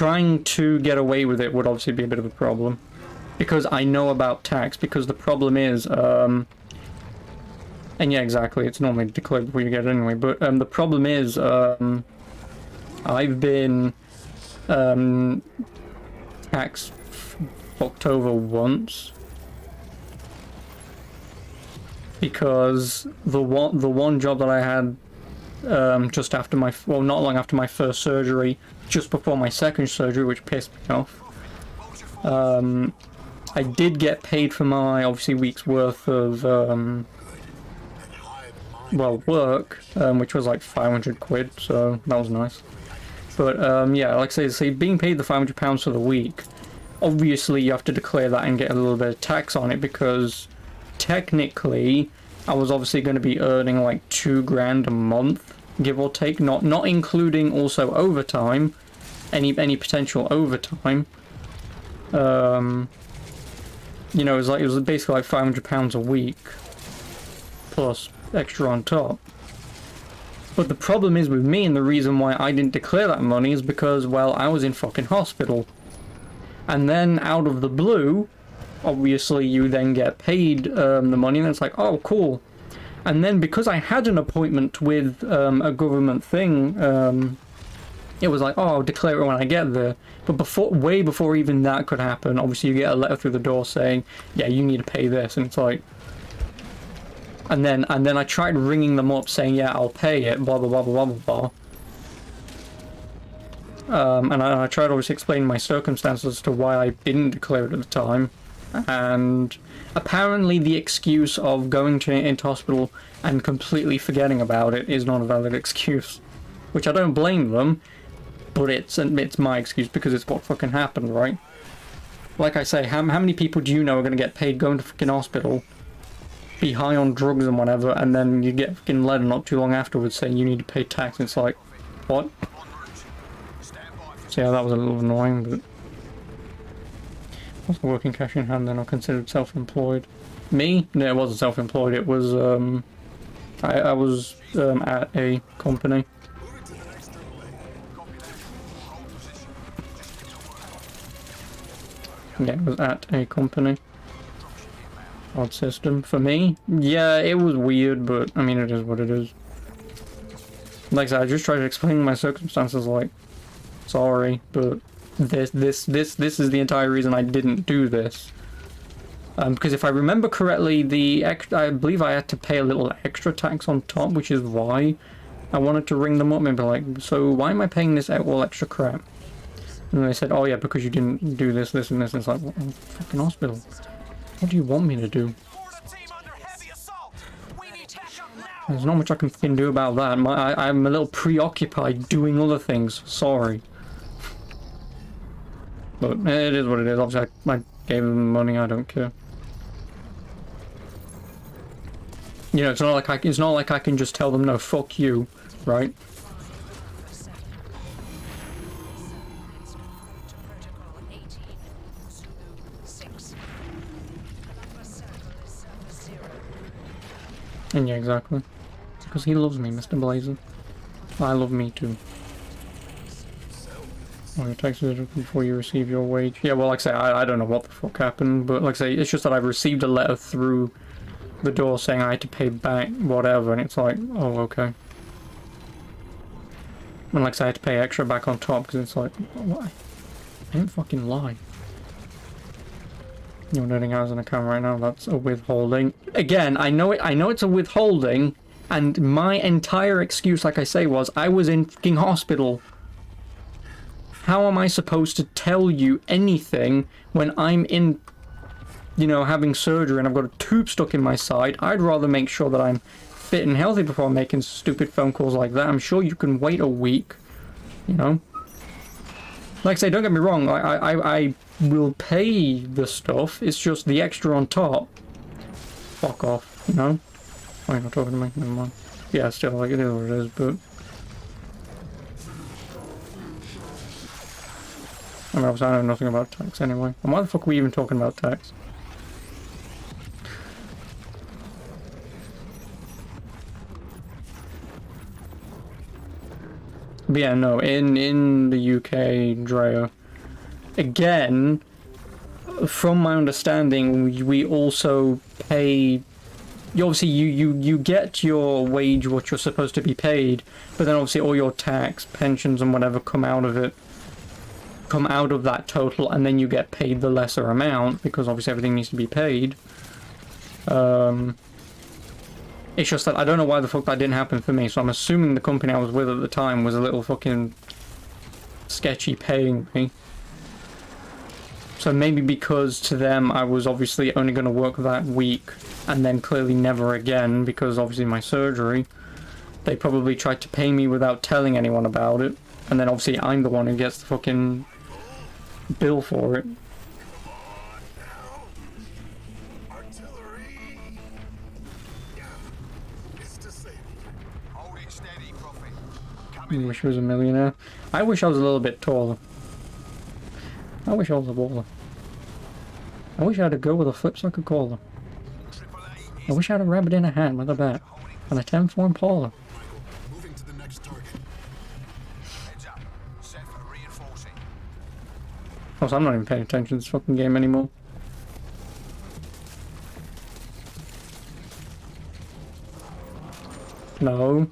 trying to get away with it would obviously be a bit of a problem. Because I know about tax, because the problem is, and yeah, exactly, it's normally declared before you get it anyway, but the problem is, I've been tax fucked over once because the one job that I had just after my, well, not long after my first surgery, just before my second surgery, which pissed me off, I did get paid for my obviously week's worth of well, work, which was like 500 quid, so that was nice. But yeah, like I say, being paid the £500 for the week, obviously you have to declare that and get a little bit of tax on it, because technically I was obviously going to be earning like £2 grand a month, give or take, not including also overtime, any potential overtime. You know, it was basically like £500 a week plus extra on top. But the problem is with me, and the reason why I didn't declare that money is because, well, I was in fucking hospital. And then out of the blue, obviously you then get paid the money, and it's like, oh, cool. And then because I had an appointment with a government thing, it was like, oh, I'll declare it when I get there. But way before even that could happen, obviously you get a letter through the door saying, yeah, you need to pay this, and it's like, and then I tried ringing them up saying, yeah, I'll pay it, blah blah blah blah blah blah. And I tried obviously explaining my circumstances as to why I didn't declare it at the time, and apparently the excuse of going into hospital and completely forgetting about it is not a valid excuse, which I don't blame them, but it's my excuse because it's what fucking happened, right? Like I say, how many people do you know are going to get paid going to fucking hospital, be high on drugs and whatever, and then you get fucking letter not too long afterwards saying you need to pay tax, and it's like, what? So yeah, that was a little annoying, but also working cash in hand, then I'm considered self-employed. Me? No, it wasn't self-employed, it was I was at a company. Yeah, it was at a company. Odd system. For me, yeah, it was weird, but I mean, it is what it is. Like I said, I just tried to explain my circumstances, like, sorry, but this is the entire reason I didn't do this. Because if I remember correctly, I believe I had to pay a little extra tax on top, which is why I wanted to ring them up and be like, so why am I paying this all extra crap? And they said, oh yeah, because you didn't do this, this, and this. And it's like, what in the fucking hospital? What do you want me to do? There's not much I can fucking do about that. I'm a little preoccupied doing other things. Sorry. But it is what it is. Obviously, I gave them money. I don't care. You know, it's not like I can just tell them no, fuck you, right? And yeah, exactly. Because he loves me, Mr. Blazer. I love me too. Oh, your taxes are before you receive your wage. Yeah, well, like I say, I don't know what the fuck happened, but like I say, it's just that I've received a letter through the door saying I had to pay back whatever, and it's like, oh, okay. And like I say, I had to pay extra back on top, because it's like, what? I didn't fucking lie. You're earning hours on account right now, that's a withholding. Again, I know it's a withholding, and my entire excuse, like I say, was I was in fucking hospital. How am I supposed to tell you anything when I'm in, you know, having surgery and I've got a tube stuck in my side? I'd rather make sure that I'm fit and healthy before making stupid phone calls like that. I'm sure you can wait a week, you know? Like I say, don't get me wrong, I will pay the stuff, it's just the extra on top. Fuck off, you know? Oh, you're not talking to me, never mind. Yeah, still, like, it is what it is, but... I mean, obviously I know nothing about tax anyway. And why the fuck are we even talking about tax? But yeah, no, in the UK, Drea, again, from my understanding, we also pay. Obviously, you get your wage, what you're supposed to be paid, but then obviously all your tax, pensions, and whatever come out of it, come out of that total, and then you get paid the lesser amount because obviously everything needs to be paid. It's just that I don't know why the fuck that didn't happen for me, so I'm assuming the company I was with at the time was a little fucking sketchy paying me. So maybe because to them I was obviously only going to work that week and then clearly never again because obviously my surgery, they probably tried to pay me without telling anyone about it, and then obviously I'm the one who gets the fucking bill for it. I wish I was a millionaire. I wish I was a little bit taller. I wish I was a baller. I wish I had a girl with a flip so I could call her. I wish I had a rabbit in a hat with a bat and a 10-form Paula. Moving to the next target. Heads up. Set for reinforcing. Also, I'm not even paying attention to this fucking game anymore. No.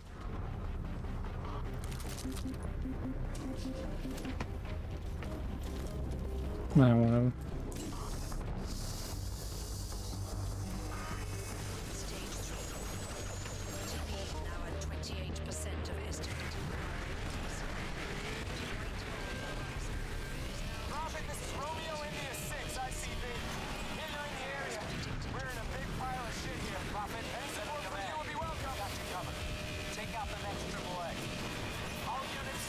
No, whatever. Stage 3. TP now at 28% of estimated priorities. Prophet, this is Romeo India 6, ICV. Hit in the area. We're in a big pile of shit here, Prophet. Any support from you will be welcome. Got you covered. Take out the next AAA. All units,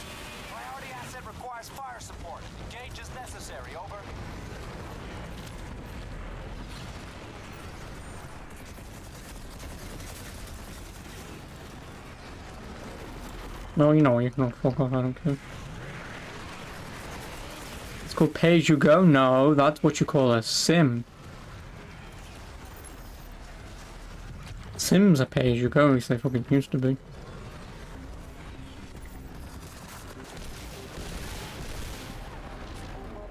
priority asset requires fire support. Engage as necessary, over. No, you know, you can fuck off, I don't care. It's called pay as you go? No, that's what you call a sim. Sims are pay as you go, at least they fucking used to be.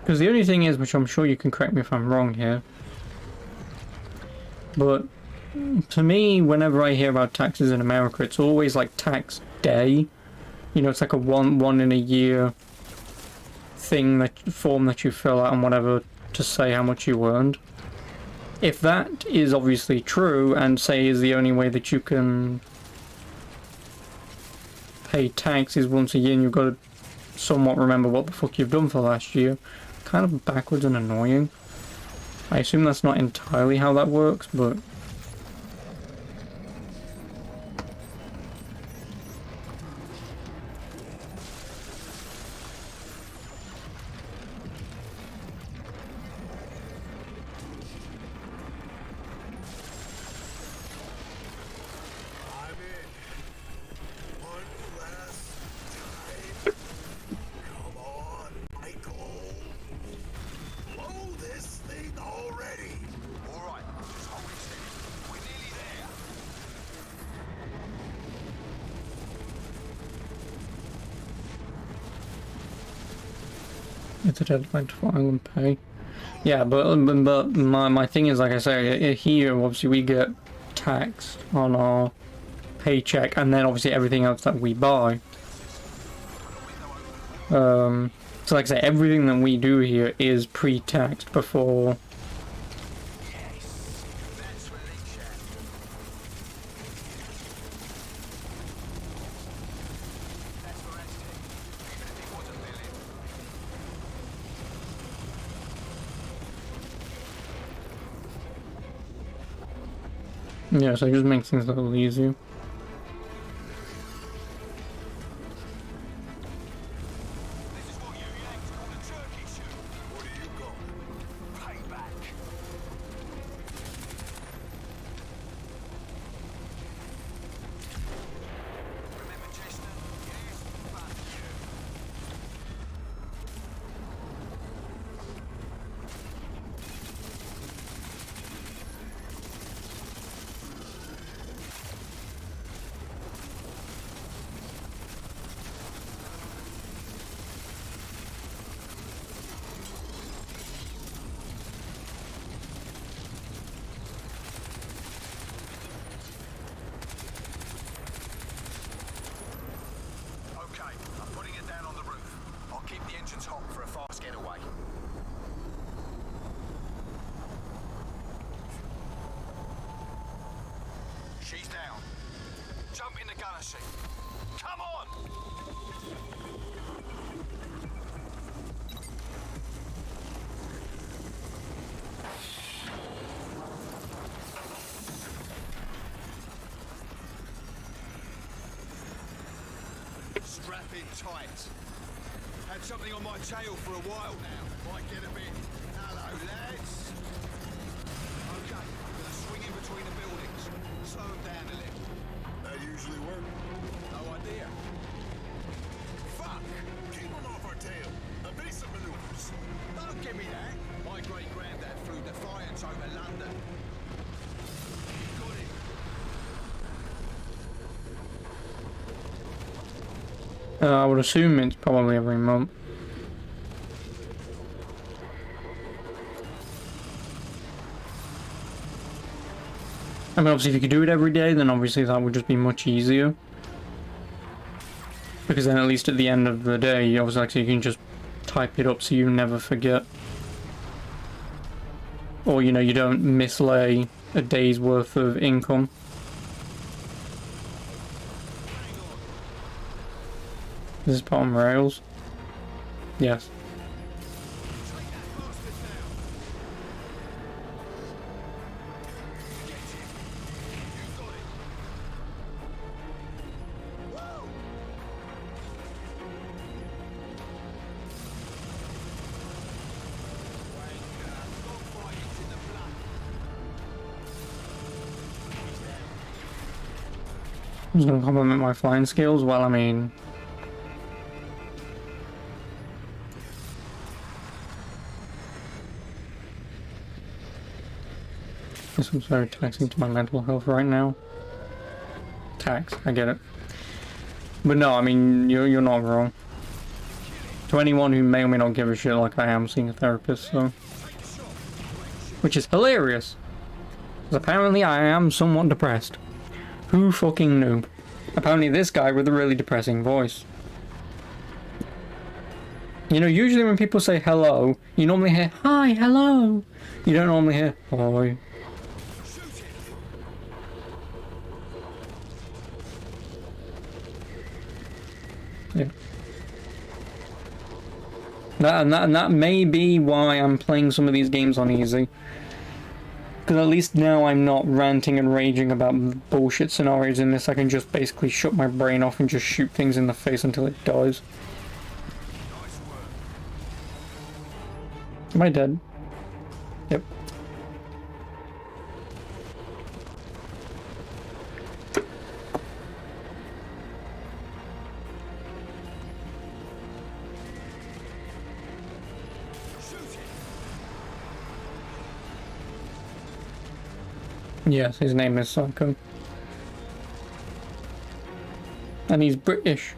Because the only thing is, which I'm sure you can correct me if I'm wrong here, but to me, whenever I hear about taxes in America, it's always like tax day. You know, it's like a one in a year thing, that form that you fill out and whatever to say how much you earned. If that is obviously true and say is the only way that you can pay tax is once a year and you've got to somewhat remember what the fuck you've done for last year, kind of backwards and annoying. I assume that's not entirely how that works, but I'm in. One last time. Come on, Michael. Blow this thing already. All right, just hold it steady. We're nearly there. it's a deadline to file and pay. Yeah, but my thing is, like I say, here obviously we get taxed on our paycheck and then obviously everything else that we buy. So like I say, everything that we do here is pre-taxed before. That's relief, chap. That's for Aztec. Even if it was a million. Yeah, so it just makes things a little easier. This is what you Yanks call a turkey shoot. Where do you go? Payback. Remember Chester? Yes, fuck you. Strap in tight. Had something on my tail for a while now. Might get a bit. Hello, lads. Okay, gonna swing in between the buildings. Slow them down a little. That usually work. No idea. Fuck! Keep them off our tail. Evasive maneuvers. Don't give me that. My great granddad flew Defiance over London. Got it. I would assume it's probably every month. I mean, obviously if you could do it every day, then obviously that would just be much easier. Because then at least at the end of the day, obviously like, so you can just type it up so you never forget. Or, you know, you don't mislay a day's worth of income. This is bottom rails. Yes. I was going to compliment my flying skills. Well, I mean, this was very taxing to my mental health right now. Tax, I get it. But no, I mean, you're not wrong. To anyone who may or may not give a shit, like I am seeing a therapist, so. Which is hilarious. Because apparently I am somewhat depressed. Who fucking knew? Apparently this guy with a really depressing voice. You know, usually when people say hello, you normally hear, hi, hello. You don't normally hear, hi. Yeah. That may be why I'm playing some of these games on easy. Because at least now I'm not ranting and raging about bullshit scenarios in this. I can just basically shut my brain off and just shoot things in the face until it dies. Am I dead? Yep. Yes, his name is Psycho. And he's British.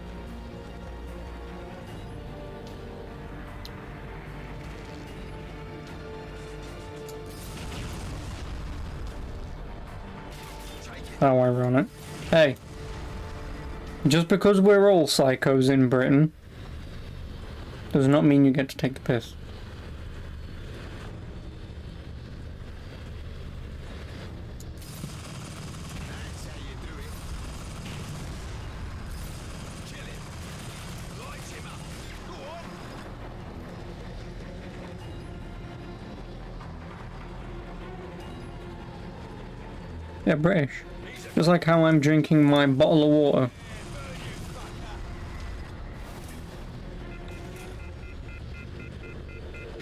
How ironic. Hey. Just because we're all psychos in Britain does not mean you get to take the piss. Yeah, British. Just like how I'm drinking my bottle of water.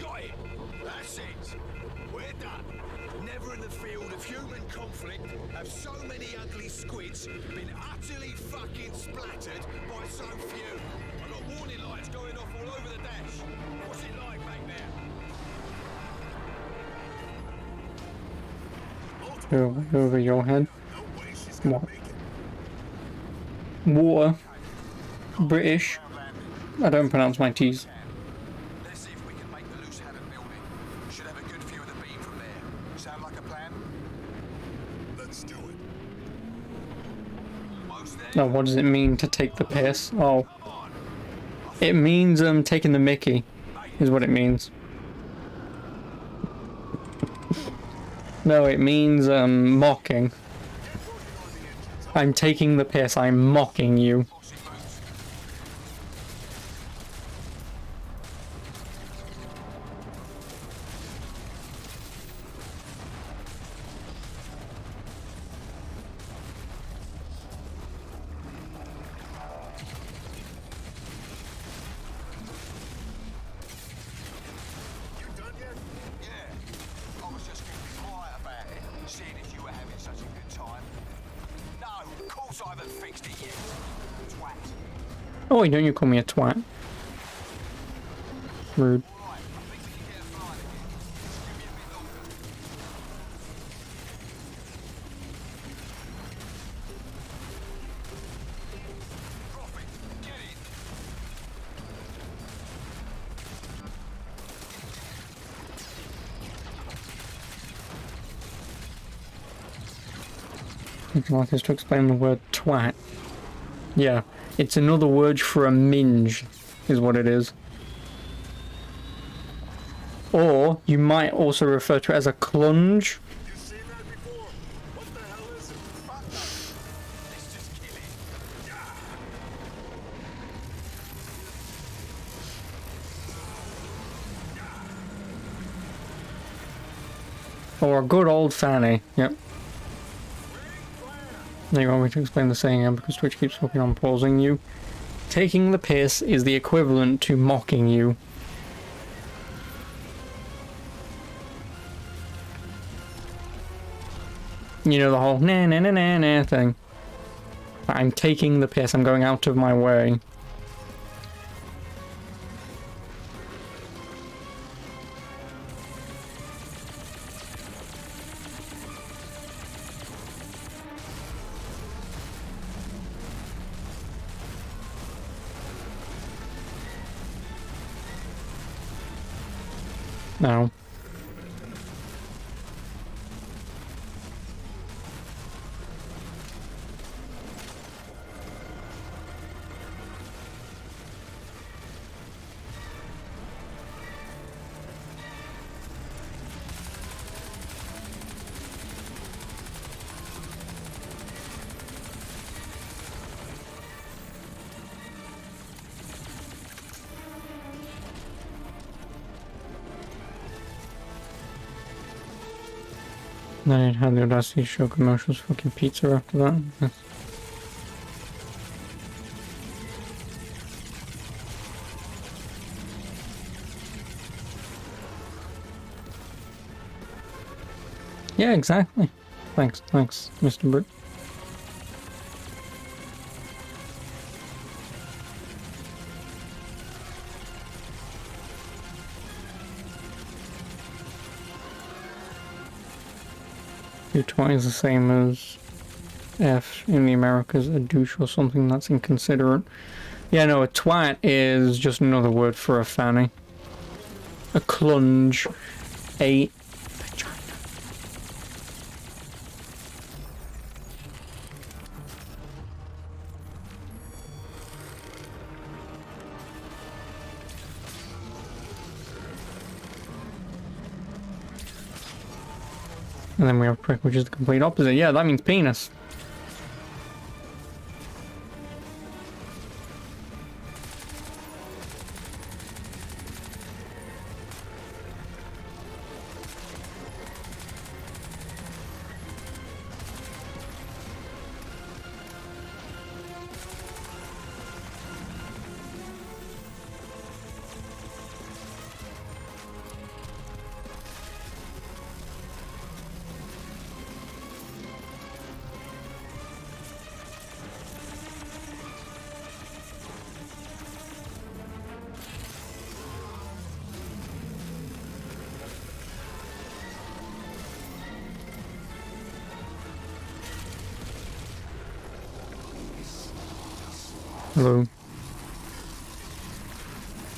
Got it. That's it. We're done. Never in the field of human conflict have so many ugly squids been utterly fucking splattered by so few. I've got warning lights going off all over the dash. What's it like back there? Over your head. What? Water. British. I don't pronounce my T's. Let's see if we can make the loose Haddon building. Should have a good view of the beam from there. Sound like a plan? Let's do it. Most there. No, what does it mean to take the piss? Oh. It means taking the mickey, is what it means. No, it means mocking. I'm taking the piss, I'm mocking you. Oh, wait, don't you call me a twat? Rude. Would you like us to explain the word twat? Yeah, it's another word for a minge, is what it is. Or you might also refer to it as a clunge. You seen that before? What the hell is it? Let's just kill it. Or a good old fanny. Yep. Now you want me to explain the saying again because Twitch keeps fucking on pausing you. Taking the piss is the equivalent to mocking you. You know the whole nah nah nah nah nah thing. I'm taking the piss, I'm going out of my way. Now. Then it had the audacity to show commercials for fucking pizza after that. Yes. Yeah, exactly. Thanks, Mr. Brick. Twat is the same as F in the Americas, a douche or something that's inconsiderate. Yeah, no, a twat is just another word for a fanny. A clunge. A vagina. And then we have prick, which is the complete opposite. Yeah, that means penis. Hello.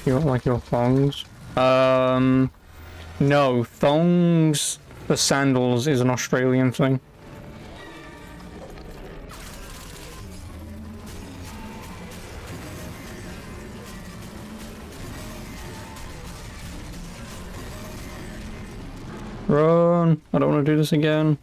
You don't like your thongs? No, thongs for sandals is an Australian thing. Run! I don't want to do this again.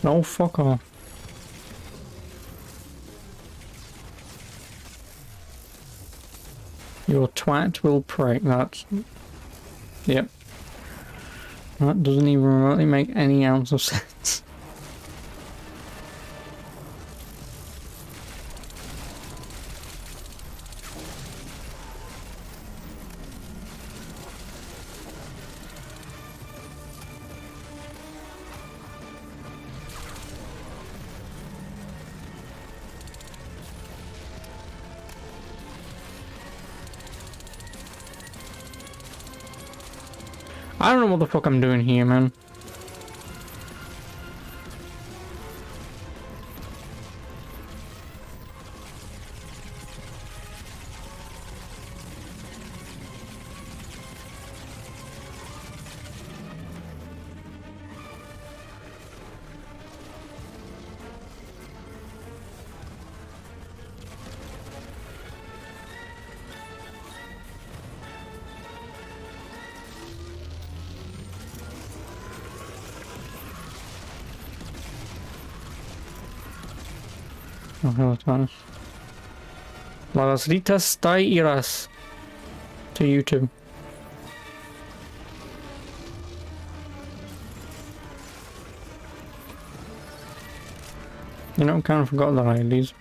No, fuck off. Your twat will pray. That's... Yep. That doesn't even remotely make any ounce of sense. I don't know what the fuck I'm doing here, man. Oh, hello, Thomas. Las ritas iras to you too. You know, I kind of forgot that I had these.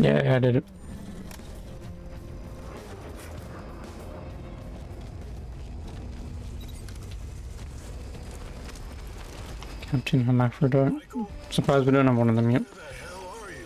Yeah, I did it. Captain Hermaphrodite. Surprised we don't have one of them yet. Who the hell are you?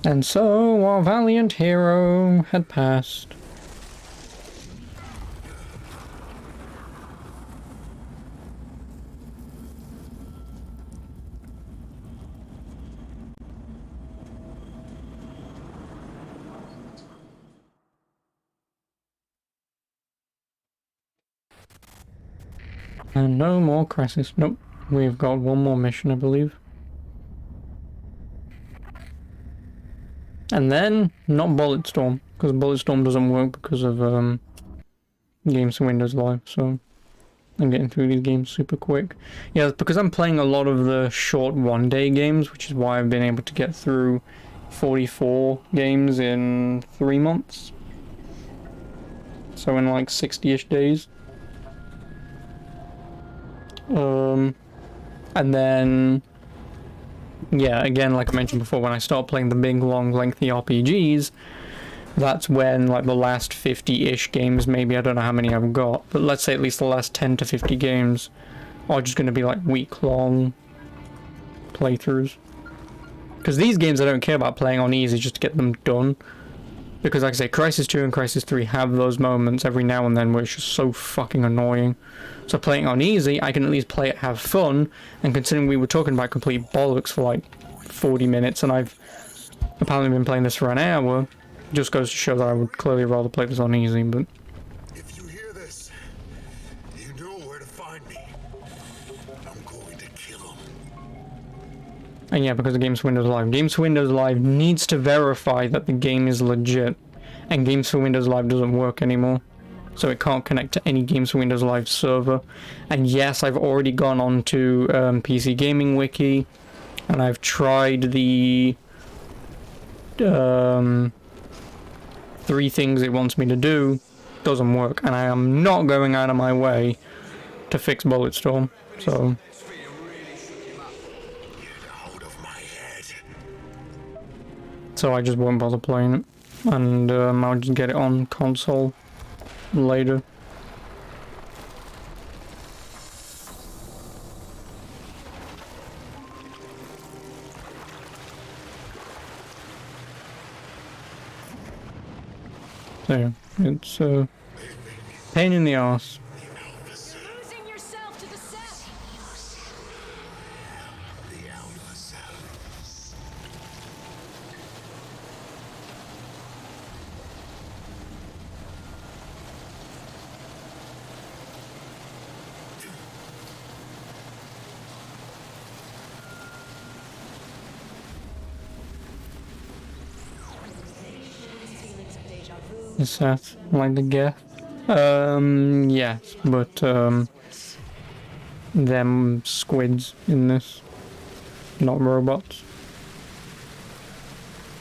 And so our valiant hero had passed. And no more Crysis. Nope. We've got one more mission, I believe. And then, not Bulletstorm, because Bulletstorm doesn't work because of games for Windows Live, so I'm getting through these games super quick. Yeah, because I'm playing a lot of the short one-day games, which is why I've been able to get through 44 games in 3 months. So in like 60-ish days. And then... yeah, again, like I mentioned before, when I start playing the big, long, lengthy RPGs, that's when, like, the last 50-ish games, maybe, I don't know how many I've got, but let's say at least the last 10 to 50 games are just going to be, like, week-long playthroughs. Because these games I don't care about playing on easy just to get them done. Because, like I say, Crysis 2 and Crysis 3 have those moments every now and then where it's just so fucking annoying. So playing on easy, I can at least play it, have fun, and considering we were talking about complete bollocks for like 40 minutes, and I've apparently been playing this for an hour, just goes to show that I would clearly rather play this on easy, but... If you hear this, you know where to find me. I'm going to kill him. And yeah, because of Games for Windows Live. Games for Windows Live needs to verify that the game is legit, and Games for Windows Live doesn't work anymore. So it can't connect to any Games for Windows Live server. And yes, I've already gone on to PC Gaming Wiki, And I've tried the 3 things it wants me to do. Doesn't work, and I am not going out of my way to fix Bulletstorm. So I just won't bother playing it, and I'll just get it on console later. So yeah, it's a pain in the arse. Losing yourself to the set. Is that like the guess? Yes, but them squids in this, not robots.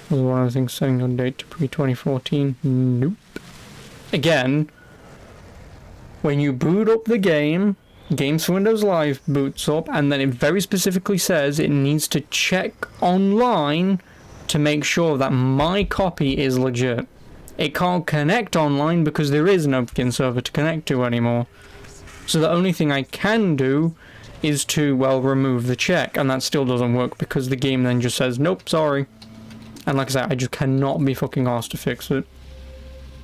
Was one of the things setting your date to pre-2014? Nope. Again, when you boot up the game, Games for Windows Live boots up, and then it very specifically says it needs to check online to make sure that my copy is legit. It can't connect online because there is no fucking server to connect to anymore. So the only thing I can do is to, well, remove the check, and that still doesn't work because the game then just says, nope, sorry. And like I said, I just cannot be fucking asked to fix it.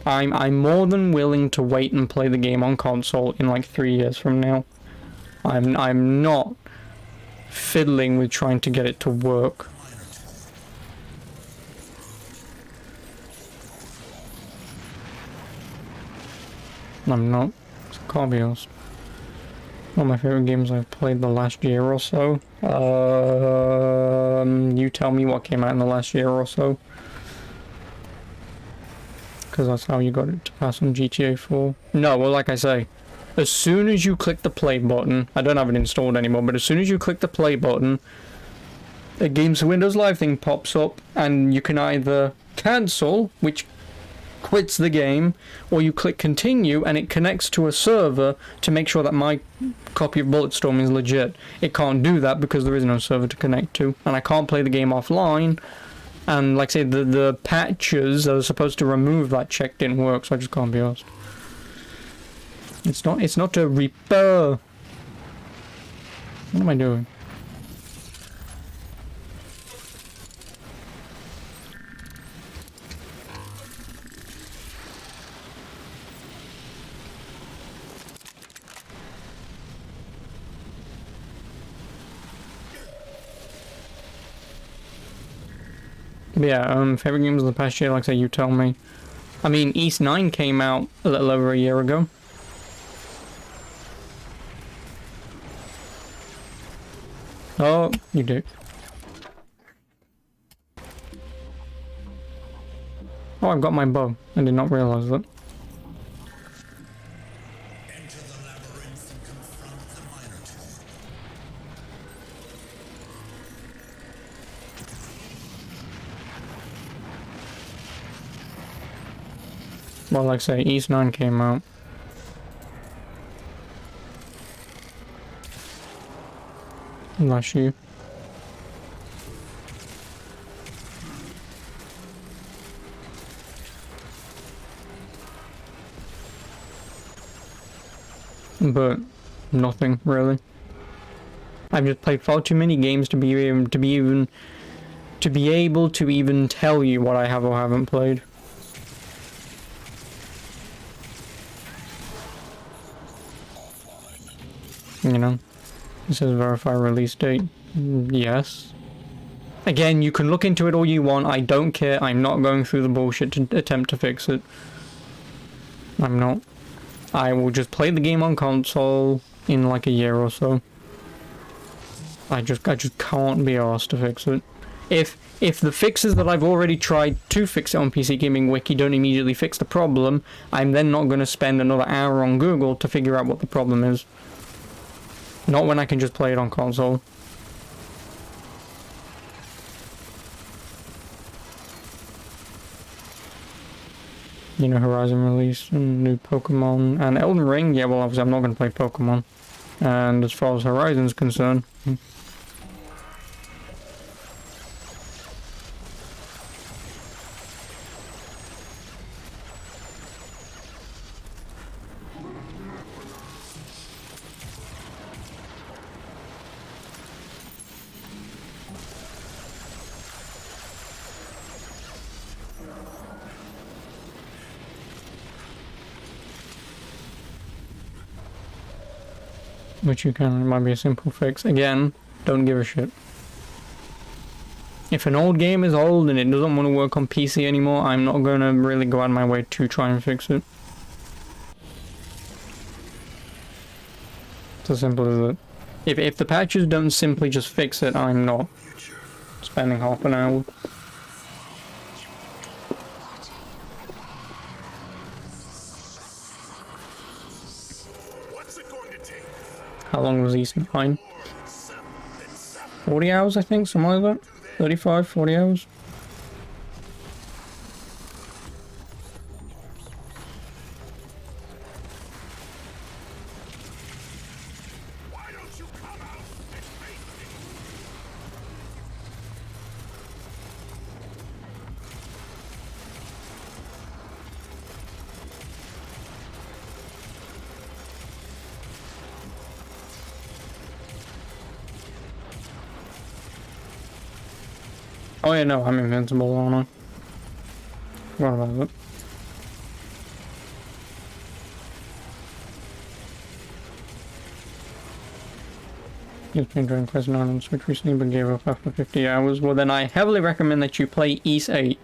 I'm more than willing to wait and play the game on console in like 3 years from now. I'm not fiddling with trying to get it to work. I'm not. Can't be honest. One of my favorite games I've played the last year or so. You tell me what came out in the last year or so. Because that's how you got it to pass on GTA 4. No, well, like I say, as soon as you click the play button, I don't have it installed anymore, but as soon as you click the play button, a Games for Windows Live thing pops up, and you can either cancel, which quits the game, or you click continue and it connects to a server to make sure that my copy of Bulletstorm is legit. It can't do that because there is no server to connect to, and I can't play the game offline, and like I say, the patches that are supposed to remove that check didn't work, so I just can't be asked. It's not a repair. What am I doing? But yeah, favorite games of the past year, like I say, you tell me. I mean, East 9 came out a little over a year ago. Oh, you do. Oh, I've got my bow. I did not realize that. Well, like I say, East 9 came out. Last year. But nothing really. I've just played far too many games to be able to even tell you what I have or haven't played. You know, it says verify release date. Yes. Again, you can look into it all you want. I don't care. I'm not going through the bullshit to attempt to fix it. I'm not. I will just play the game on console in like a year or so. I just can't be asked to fix it. If the fixes that I've already tried to fix it on PC Gaming Wiki don't immediately fix the problem, I'm then not going to spend another hour on Google to figure out what the problem is. Not when I can just play it on console. you know, Horizon release and new Pokemon and Elden Ring. Yeah, well, obviously I'm not going to play Pokemon. And as far as Horizon's concerned, which you can, it might be a simple fix. Again, don't give a shit. If an old game is old and it doesn't want to work on PC anymore, I'm not going to really go out of my way to try and fix it. It's as simple as it. If the patches don't simply just fix it, I'm not spending half an hour. What's it going to take? How long was East 9? 40 hours, I think, something like that. 35, 40 hours. Why don't you come out and face me? Oh yeah, no, I'm invincible, aren't I? Forgot about that. You've been doing Quest 9 on Switch recently but gave up after 50 hours. Well then I heavily recommend that you play East 8.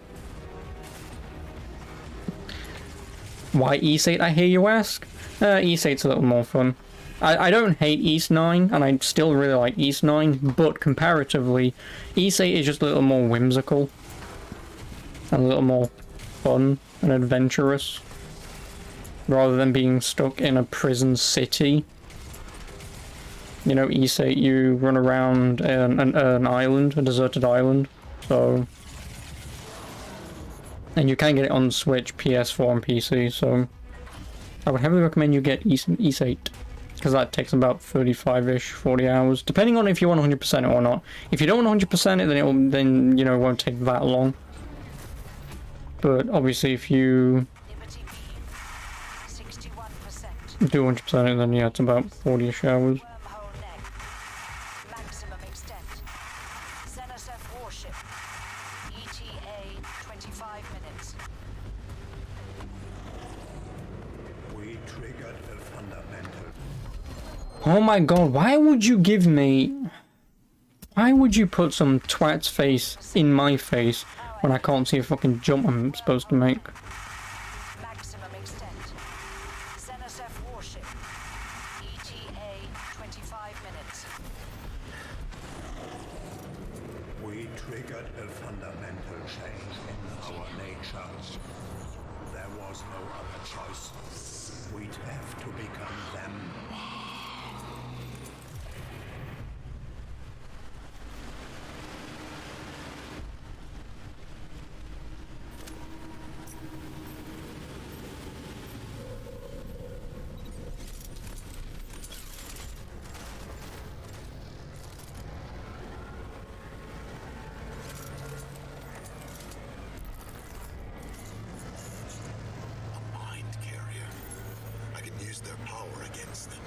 Why East 8, I hear you ask? East 8's a little more fun. I don't hate East 9, and I still really like East 9, but comparatively, East 8 is just a little more whimsical. And a little more fun and adventurous. Rather than being stuck in a prison city. You know, East 8, you run around an island, a deserted island, so... And you can get it on Switch, PS4 and PC, so... I would heavily recommend you get East 8. Because that takes about 35-ish, 40 hours, depending on if you want 100% it or not. If you don't want 100% it, then you know, it won't take that long. But obviously, if you do 100% it, then yeah, it's about 40-ish hours. Maximum extent. ZSF warship. ETA 25 minutes. We triggered a fundamental. Oh my god, why would you give me... Why would you put some twat's face in my face when I can't see a fucking jump I'm supposed to make? Maximum extent. ZSF warship. ETA 25 minutes. We triggered a fundamental change in our nature. There was no other choice. We'd have to become them. A mind carrier. I can use their power against them.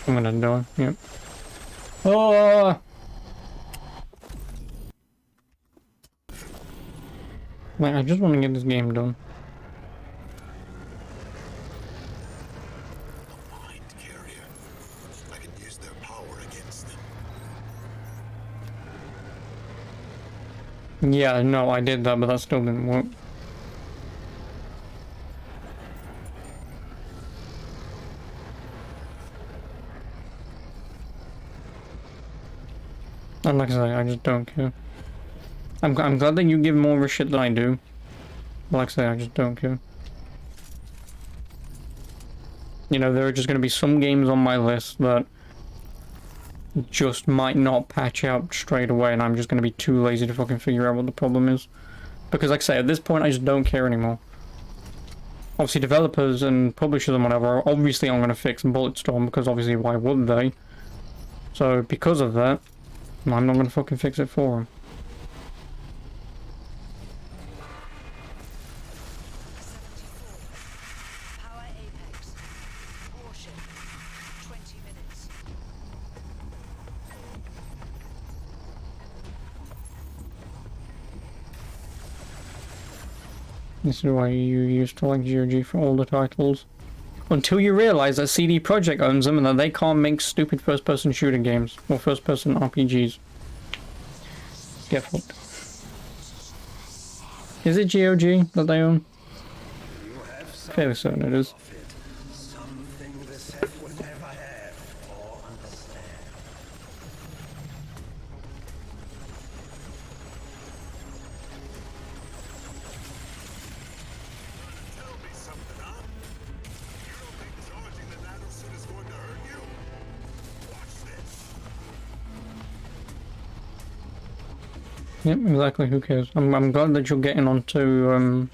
I'm gonna die, yep. Oh! Like, I just want to get this game done. Yeah, no, I did that, but that still didn't work. And like I say, I just don't care. I'm glad that you give more of a shit than I do. But like I say, I just don't care. You know, there are just going to be some games on my list that just might not patch out straight away, and I'm just going to be too lazy to fucking figure out what the problem is. Because like I say, at this point, I just don't care anymore. Obviously, developers and publishers and whatever are obviously I'm going to fix Bulletstorm, because obviously why would they? So because of that, I'm not going to fucking fix it for them. Power apex. Warship. 20 minutes. This is why you used to like GOG for all the titles. Until you realize that CD Projekt owns them and that they can't make stupid first-person shooter games or first-person RPGs. Get fucked. Is it GOG that they own? Fairly certain it is. Something the set would never have or understand. Tell me something, huh? You don't think charging the nanosuit is going to hurt you? Watch this. Yep, exactly, who cares? I'm glad that you're getting onto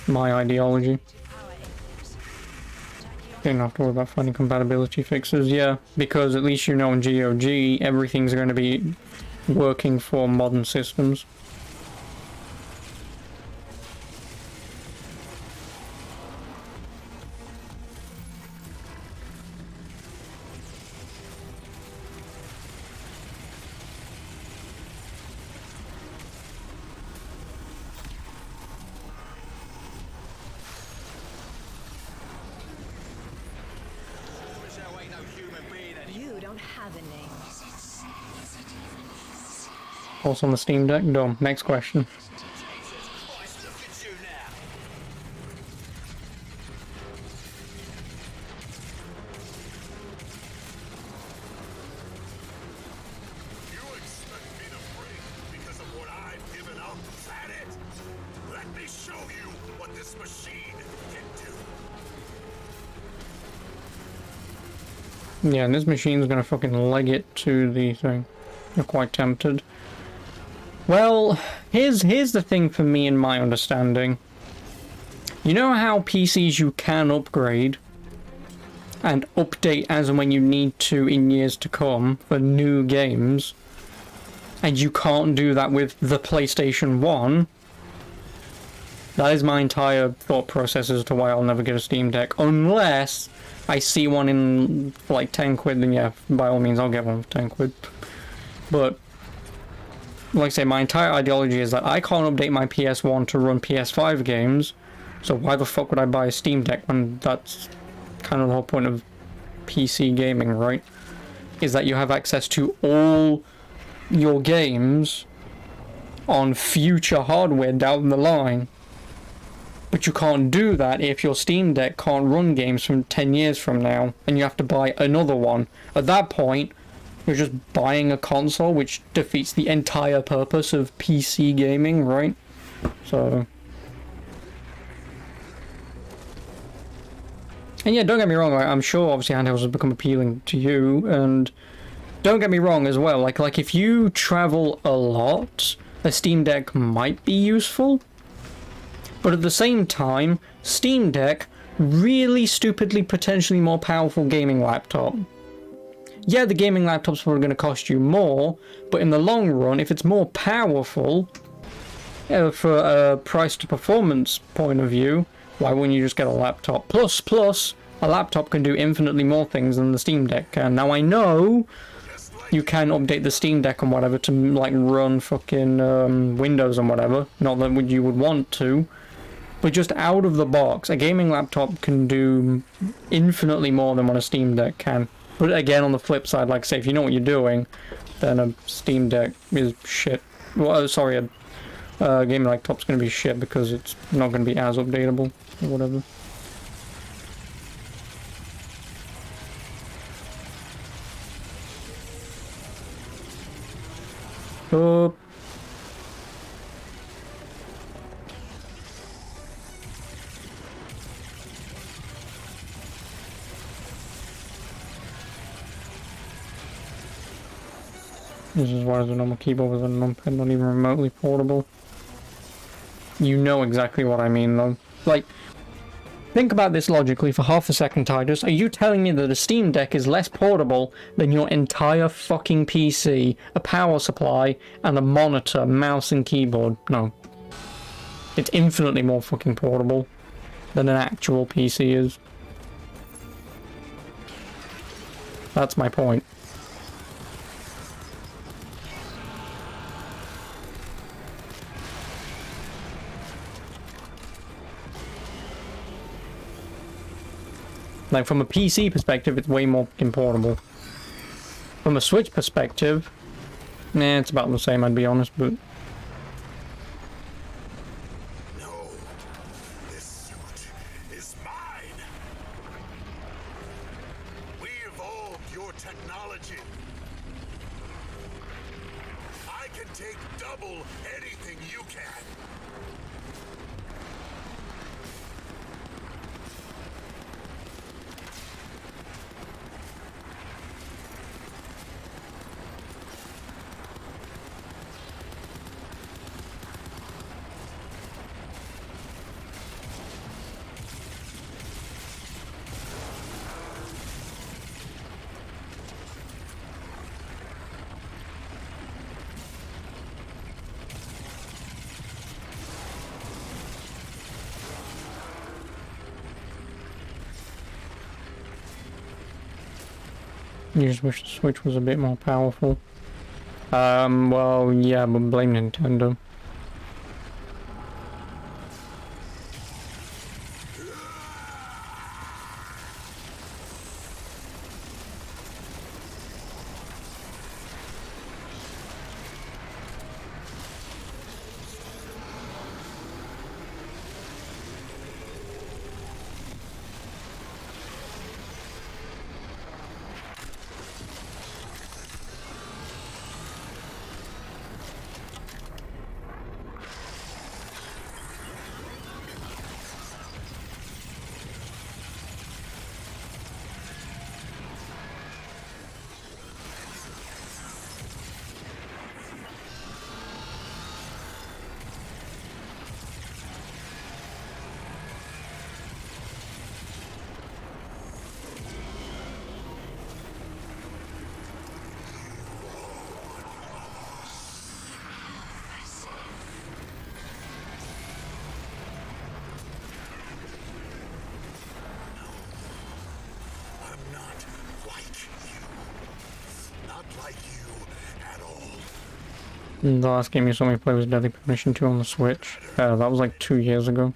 my ideology. Didn't have to worry about finding compatibility fixes, yeah, because at least you know in GOG everything's going to be working for modern systems. You don't have a name. Also on the Steam Deck, dumb. Next question. You expect me to break because of what I've given up? Is that it? Let me show you what this machine can do. Yeah, and this machine's gonna fucking leg it to the thing. You're quite tempted. Well, here's the thing for me in my understanding. You know how PCs you can upgrade and update as and when you need to in years to come for new games, and you can't do that with the PlayStation 1? That is my entire thought process as to why I'll never get a Steam Deck, unless I see one in for like 10 quid, then yeah, by all means I'll get one for 10 quid. But, like I say, my entire ideology is that I can't update my PS1 to run PS5 games, so why the fuck would I buy a Steam Deck when that's kind of the whole point of PC gaming, right? Is that you have access to all your games on future hardware down the line. But you can't do that if your Steam Deck can't run games from 10 years from now, and you have to buy another one. At that point, you're just buying a console, which defeats the entire purpose of PC gaming, right? So... And yeah, don't get me wrong, I'm sure obviously handhelds have become appealing to you, and don't get me wrong as well, like if you travel a lot, a Steam Deck might be useful. But at the same time, Steam Deck, really stupidly potentially more powerful gaming laptop. Yeah, the gaming laptop's probably going to cost you more, but in the long run, if it's more powerful, for a price to performance point of view, why wouldn't you just get a laptop? Plus, a laptop can do infinitely more things than the Steam Deck can. Now I know you can update the Steam Deck and whatever to like run fucking Windows and whatever, not that you would want to. But just out of the box, a gaming laptop can do infinitely more than what a Steam Deck can. But again, on the flip side, like say, if you know what you're doing, then a Steam Deck is shit. Well, sorry, Game laptop's gonna be shit because it's not gonna be as updatable or whatever. Oh. This is why the normal keyboard with a numpad not even remotely portable. You know exactly what I mean though. Like, think about this logically for half a second, Titus. Are you telling me that a Steam Deck is less portable than your entire fucking PC, a power supply, and a monitor, mouse and keyboard? No. It's infinitely more fucking portable than an actual PC is. That's my point. Like, from a PC perspective, it's way more fucking portable. From a Switch perspective, nah, it's about the same, I'd be honest, but... No, this suit is mine. We evolved your technology. I can take double anything you can. You just wish the Switch was a bit more powerful. Well, yeah, but blame Nintendo. The last game you saw me play was Deadly Premonition 2 on the Switch. That was like 2 years ago.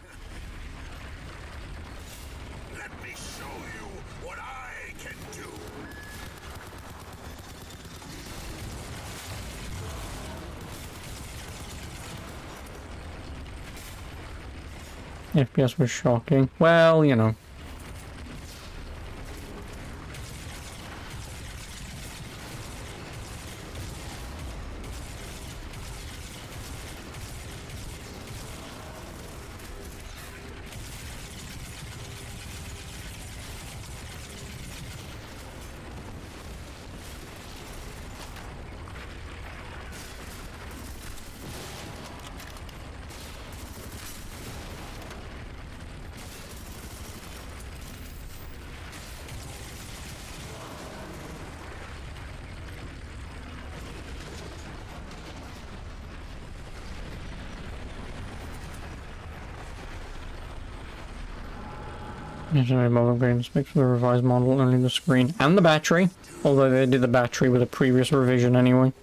Let me show you what I can do. FPS was shocking. Well, you know. There's no mobile game specs for the revised model, only the screen and the battery. Although they did the battery with a previous revision anyway.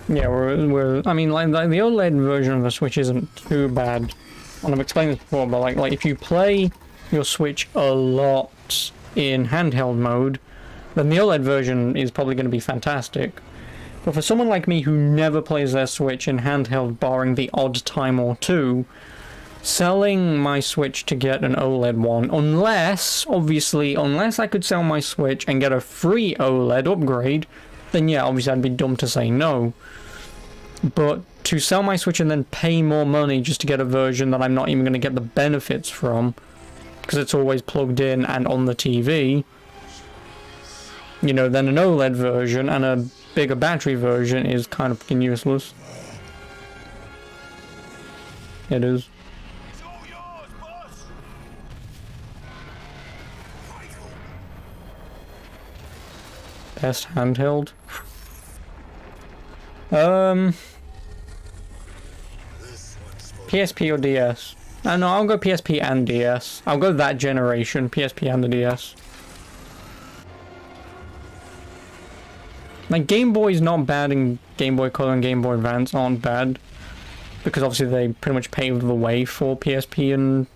Yeah, I mean, like the OLED version of the Switch isn't too bad. And I've explained this before, but like if you play your Switch a lot in handheld mode, then the OLED version is probably going to be fantastic. But for someone like me who never plays their Switch in handheld barring the odd time or two, selling my Switch to get an OLED one, unless I could sell my Switch and get a free OLED upgrade, then yeah, obviously I'd be dumb to say no. But to sell my Switch and then pay more money just to get a version that I'm not even going to get the benefits from, because it's always plugged in and on the TV, you know, then an OLED version and a bigger battery version is kind of fucking useless. It is. It's all yours, boss. Best handheld. PSP or DS? No, I'll go PSP and DS. I'll go that generation, PSP and the DS. Like, Game Boy's not bad, and Game Boy Color and Game Boy Advance aren't bad. Because obviously they pretty much paved the way for PSP and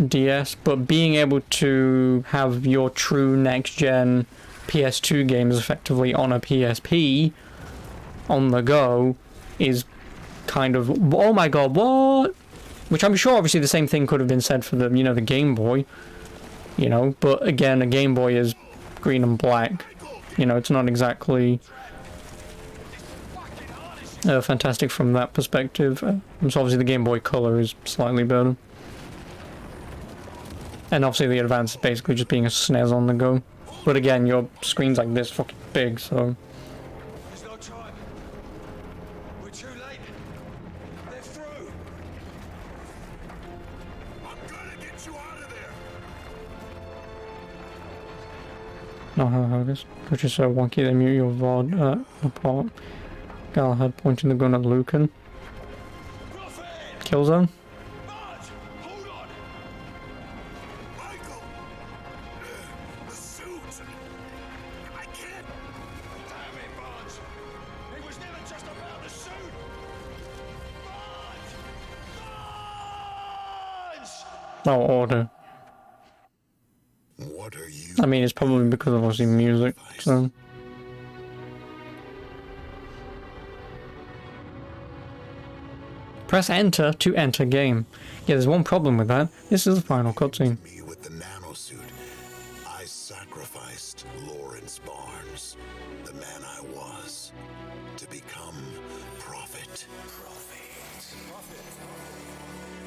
DS. But being able to have your true next-gen PS2 games effectively on a PSP on the go is kind of, oh my god, what? Which I'm sure obviously the same thing could have been said for the, you know, the Game Boy, you know, but again, a Game Boy is green and black, you know, it's not exactly fantastic from that perspective. So obviously the Game Boy Color is slightly better. And obviously the Advance is basically just being a SNES on the go. But again, your screen's like this fucking big, so... There's no time. We're too late. They're through. I'm gonna get you out of there. Not how this. Which is so wonky they mute your VOD apart. Galahad pointing the gun at Lucan. Killzone? Hold on. Michael. The suit. I can't. Damn it, Barnes. It was never just about the suit. Barnes. Oh, order. What are you? I mean, it's probably because of obviously music, so... Press enter to enter game. Yeah, there's one problem with that. This is the final cutscene. Me with the nanosuit. I sacrificed Lawrence Barnes, the man I was, to become Prophet.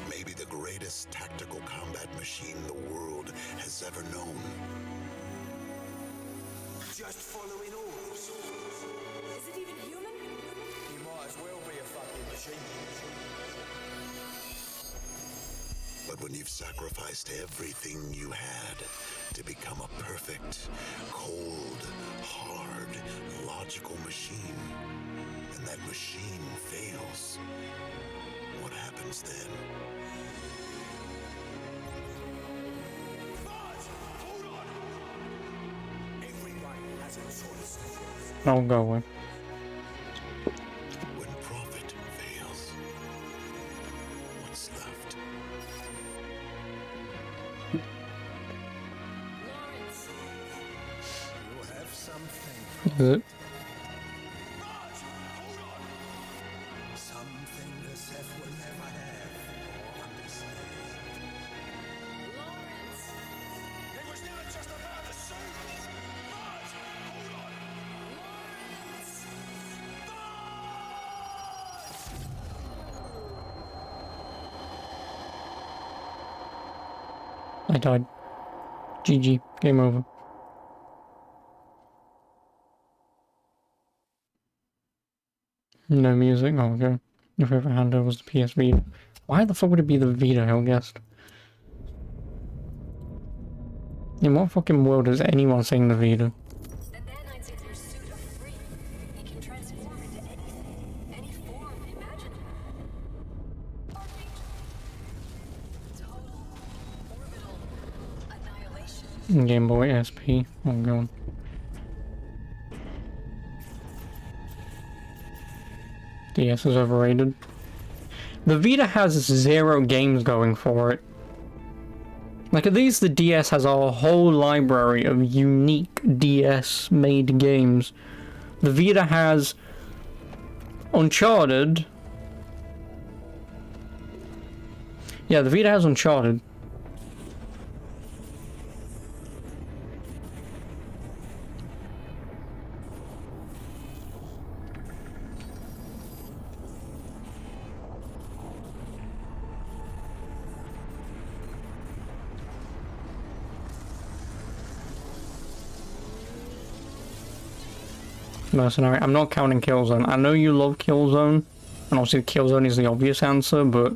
Maybe the greatest tactical combat machine the world has ever known. Just following orders. Is it even human? You might as well be a fucking machine. But when you've sacrificed everything you had to become a perfect, cold, hard, logical machine, and that machine fails, what happens then? Hold on. Everybody has a choice. I'll go away. When Prophet fails, what's left? Lawrence. You have something. Is it? Something the Seth will never have or understand. Lawrence. It was never just about the suit. But, hold on. Lawrence. I died. GG. Game over. No music? Oh, okay. Your favorite handheld was the PS Vita. Why the fuck would it be the Vita, hell guessed? In what fucking world is anyone saying the Vita? The nanites in your suit are free. It can transform into anything, any form imaginable. Total orbital annihilation. Game Boy SP. Oh god. DS is overrated. The Vita has 0 games going for it. Like, at least the DS has a whole library of unique DS-made games. The Vita has Uncharted. Yeah, the Vita has Uncharted. Mercenary. I'm not counting Killzone. I know you love Killzone, and obviously Killzone is the obvious answer, but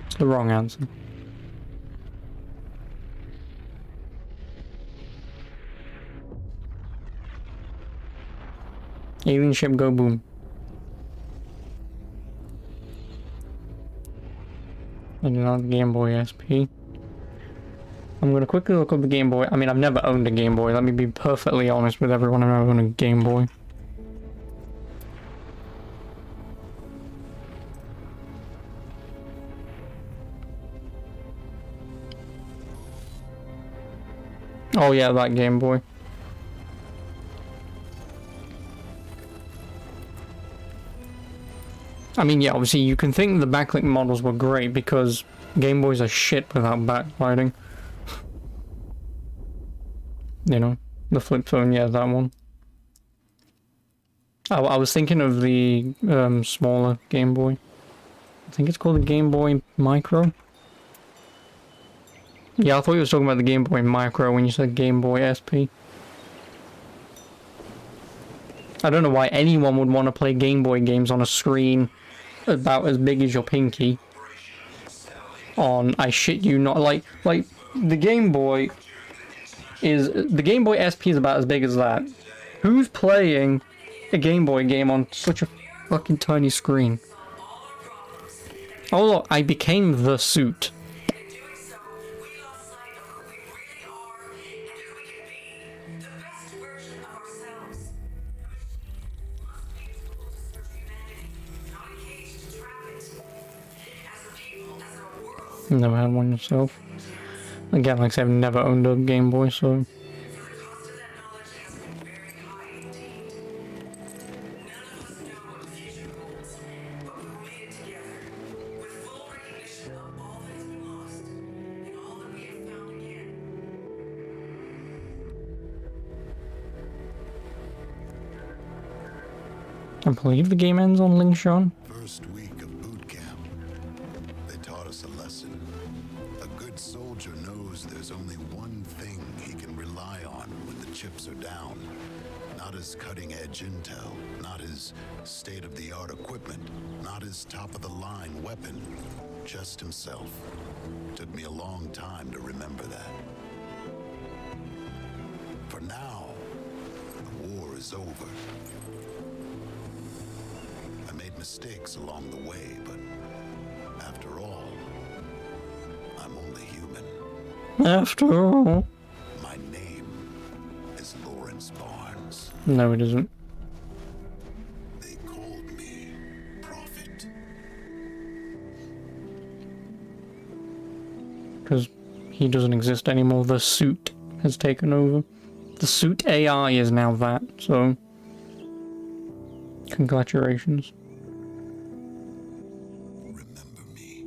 it's the wrong answer. Alien ship go boom. And not the Game Boy SP. I'm gonna quickly look up the Game Boy. I mean, I've never owned a Game Boy. Let me be perfectly honest with everyone. I've never owned a Game Boy. Oh yeah, that Game Boy. I mean, yeah, obviously you can think the backlit models were great because Game Boys are shit without backlighting. You know, the flip phone, yeah, that one. I was thinking of the smaller Game Boy. I think it's called the Game Boy Micro. Yeah, I thought you were talking about the Game Boy Micro when you said Game Boy SP. I don't know why anyone would want to play Game Boy games on a screen about as big as your pinky. On, I shit you not, like the Game Boy SP is about as big as that. Who's playing a Game Boy game on such a fucking tiny screen? Oh look, I became the suit. Never had one yourself. Again, like I said, I've never owned a Game Boy, so... I believe the game ends on Lingshan. First week of boot camp, they taught us a lesson. A good soldier knows there's only one thing he can rely on when the chips are down. Not his cutting-edge intel, not his state-of-the-art equipment, not his top-of-the-line weapon, just himself. Took me a long time to remember that. For now, the war is over. I made mistakes along the way, but after all, I'm only human. After all. My name is Lawrence Barnes. No, it isn't. They called me Prophet. Because he doesn't exist anymore. The suit has taken over. The suit AI is now that, so... Congratulations. Remember me.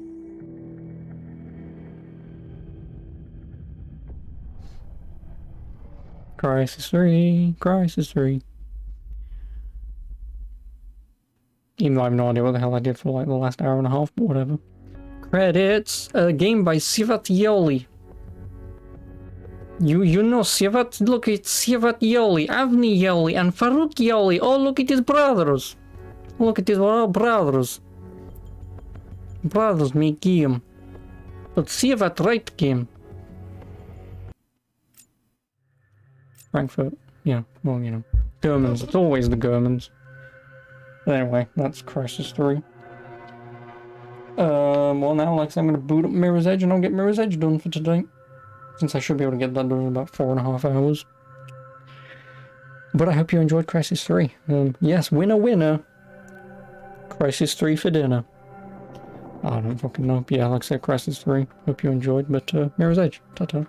Crysis 3. Crysis 3. Even though I have no idea what the hell I did for like the last hour and a half, but whatever. Credits. A game by Sivat Yoli. You know Sivat? Look, it's Sivat Yoli, Avni Yoli, and Farouk Yoli. Oh, look at his brothers. Look at his brothers. Brothers make game. But Sivat right game. Frankfurt. Yeah, well, you know. Germans. It's always the Germans. But anyway, that's Crysis 3. Well now, like I said, I'm going to boot up Mirror's Edge and I'll get Mirror's Edge done for today. Since I should be able to get that done in about 4.5 hours. But I hope you enjoyed Crysis 3. Yes, winner, winner. Crysis 3 for dinner. I don't fucking know. Yeah, like I said, Crysis 3. Hope you enjoyed, but Mirror's Edge. Ta-ta.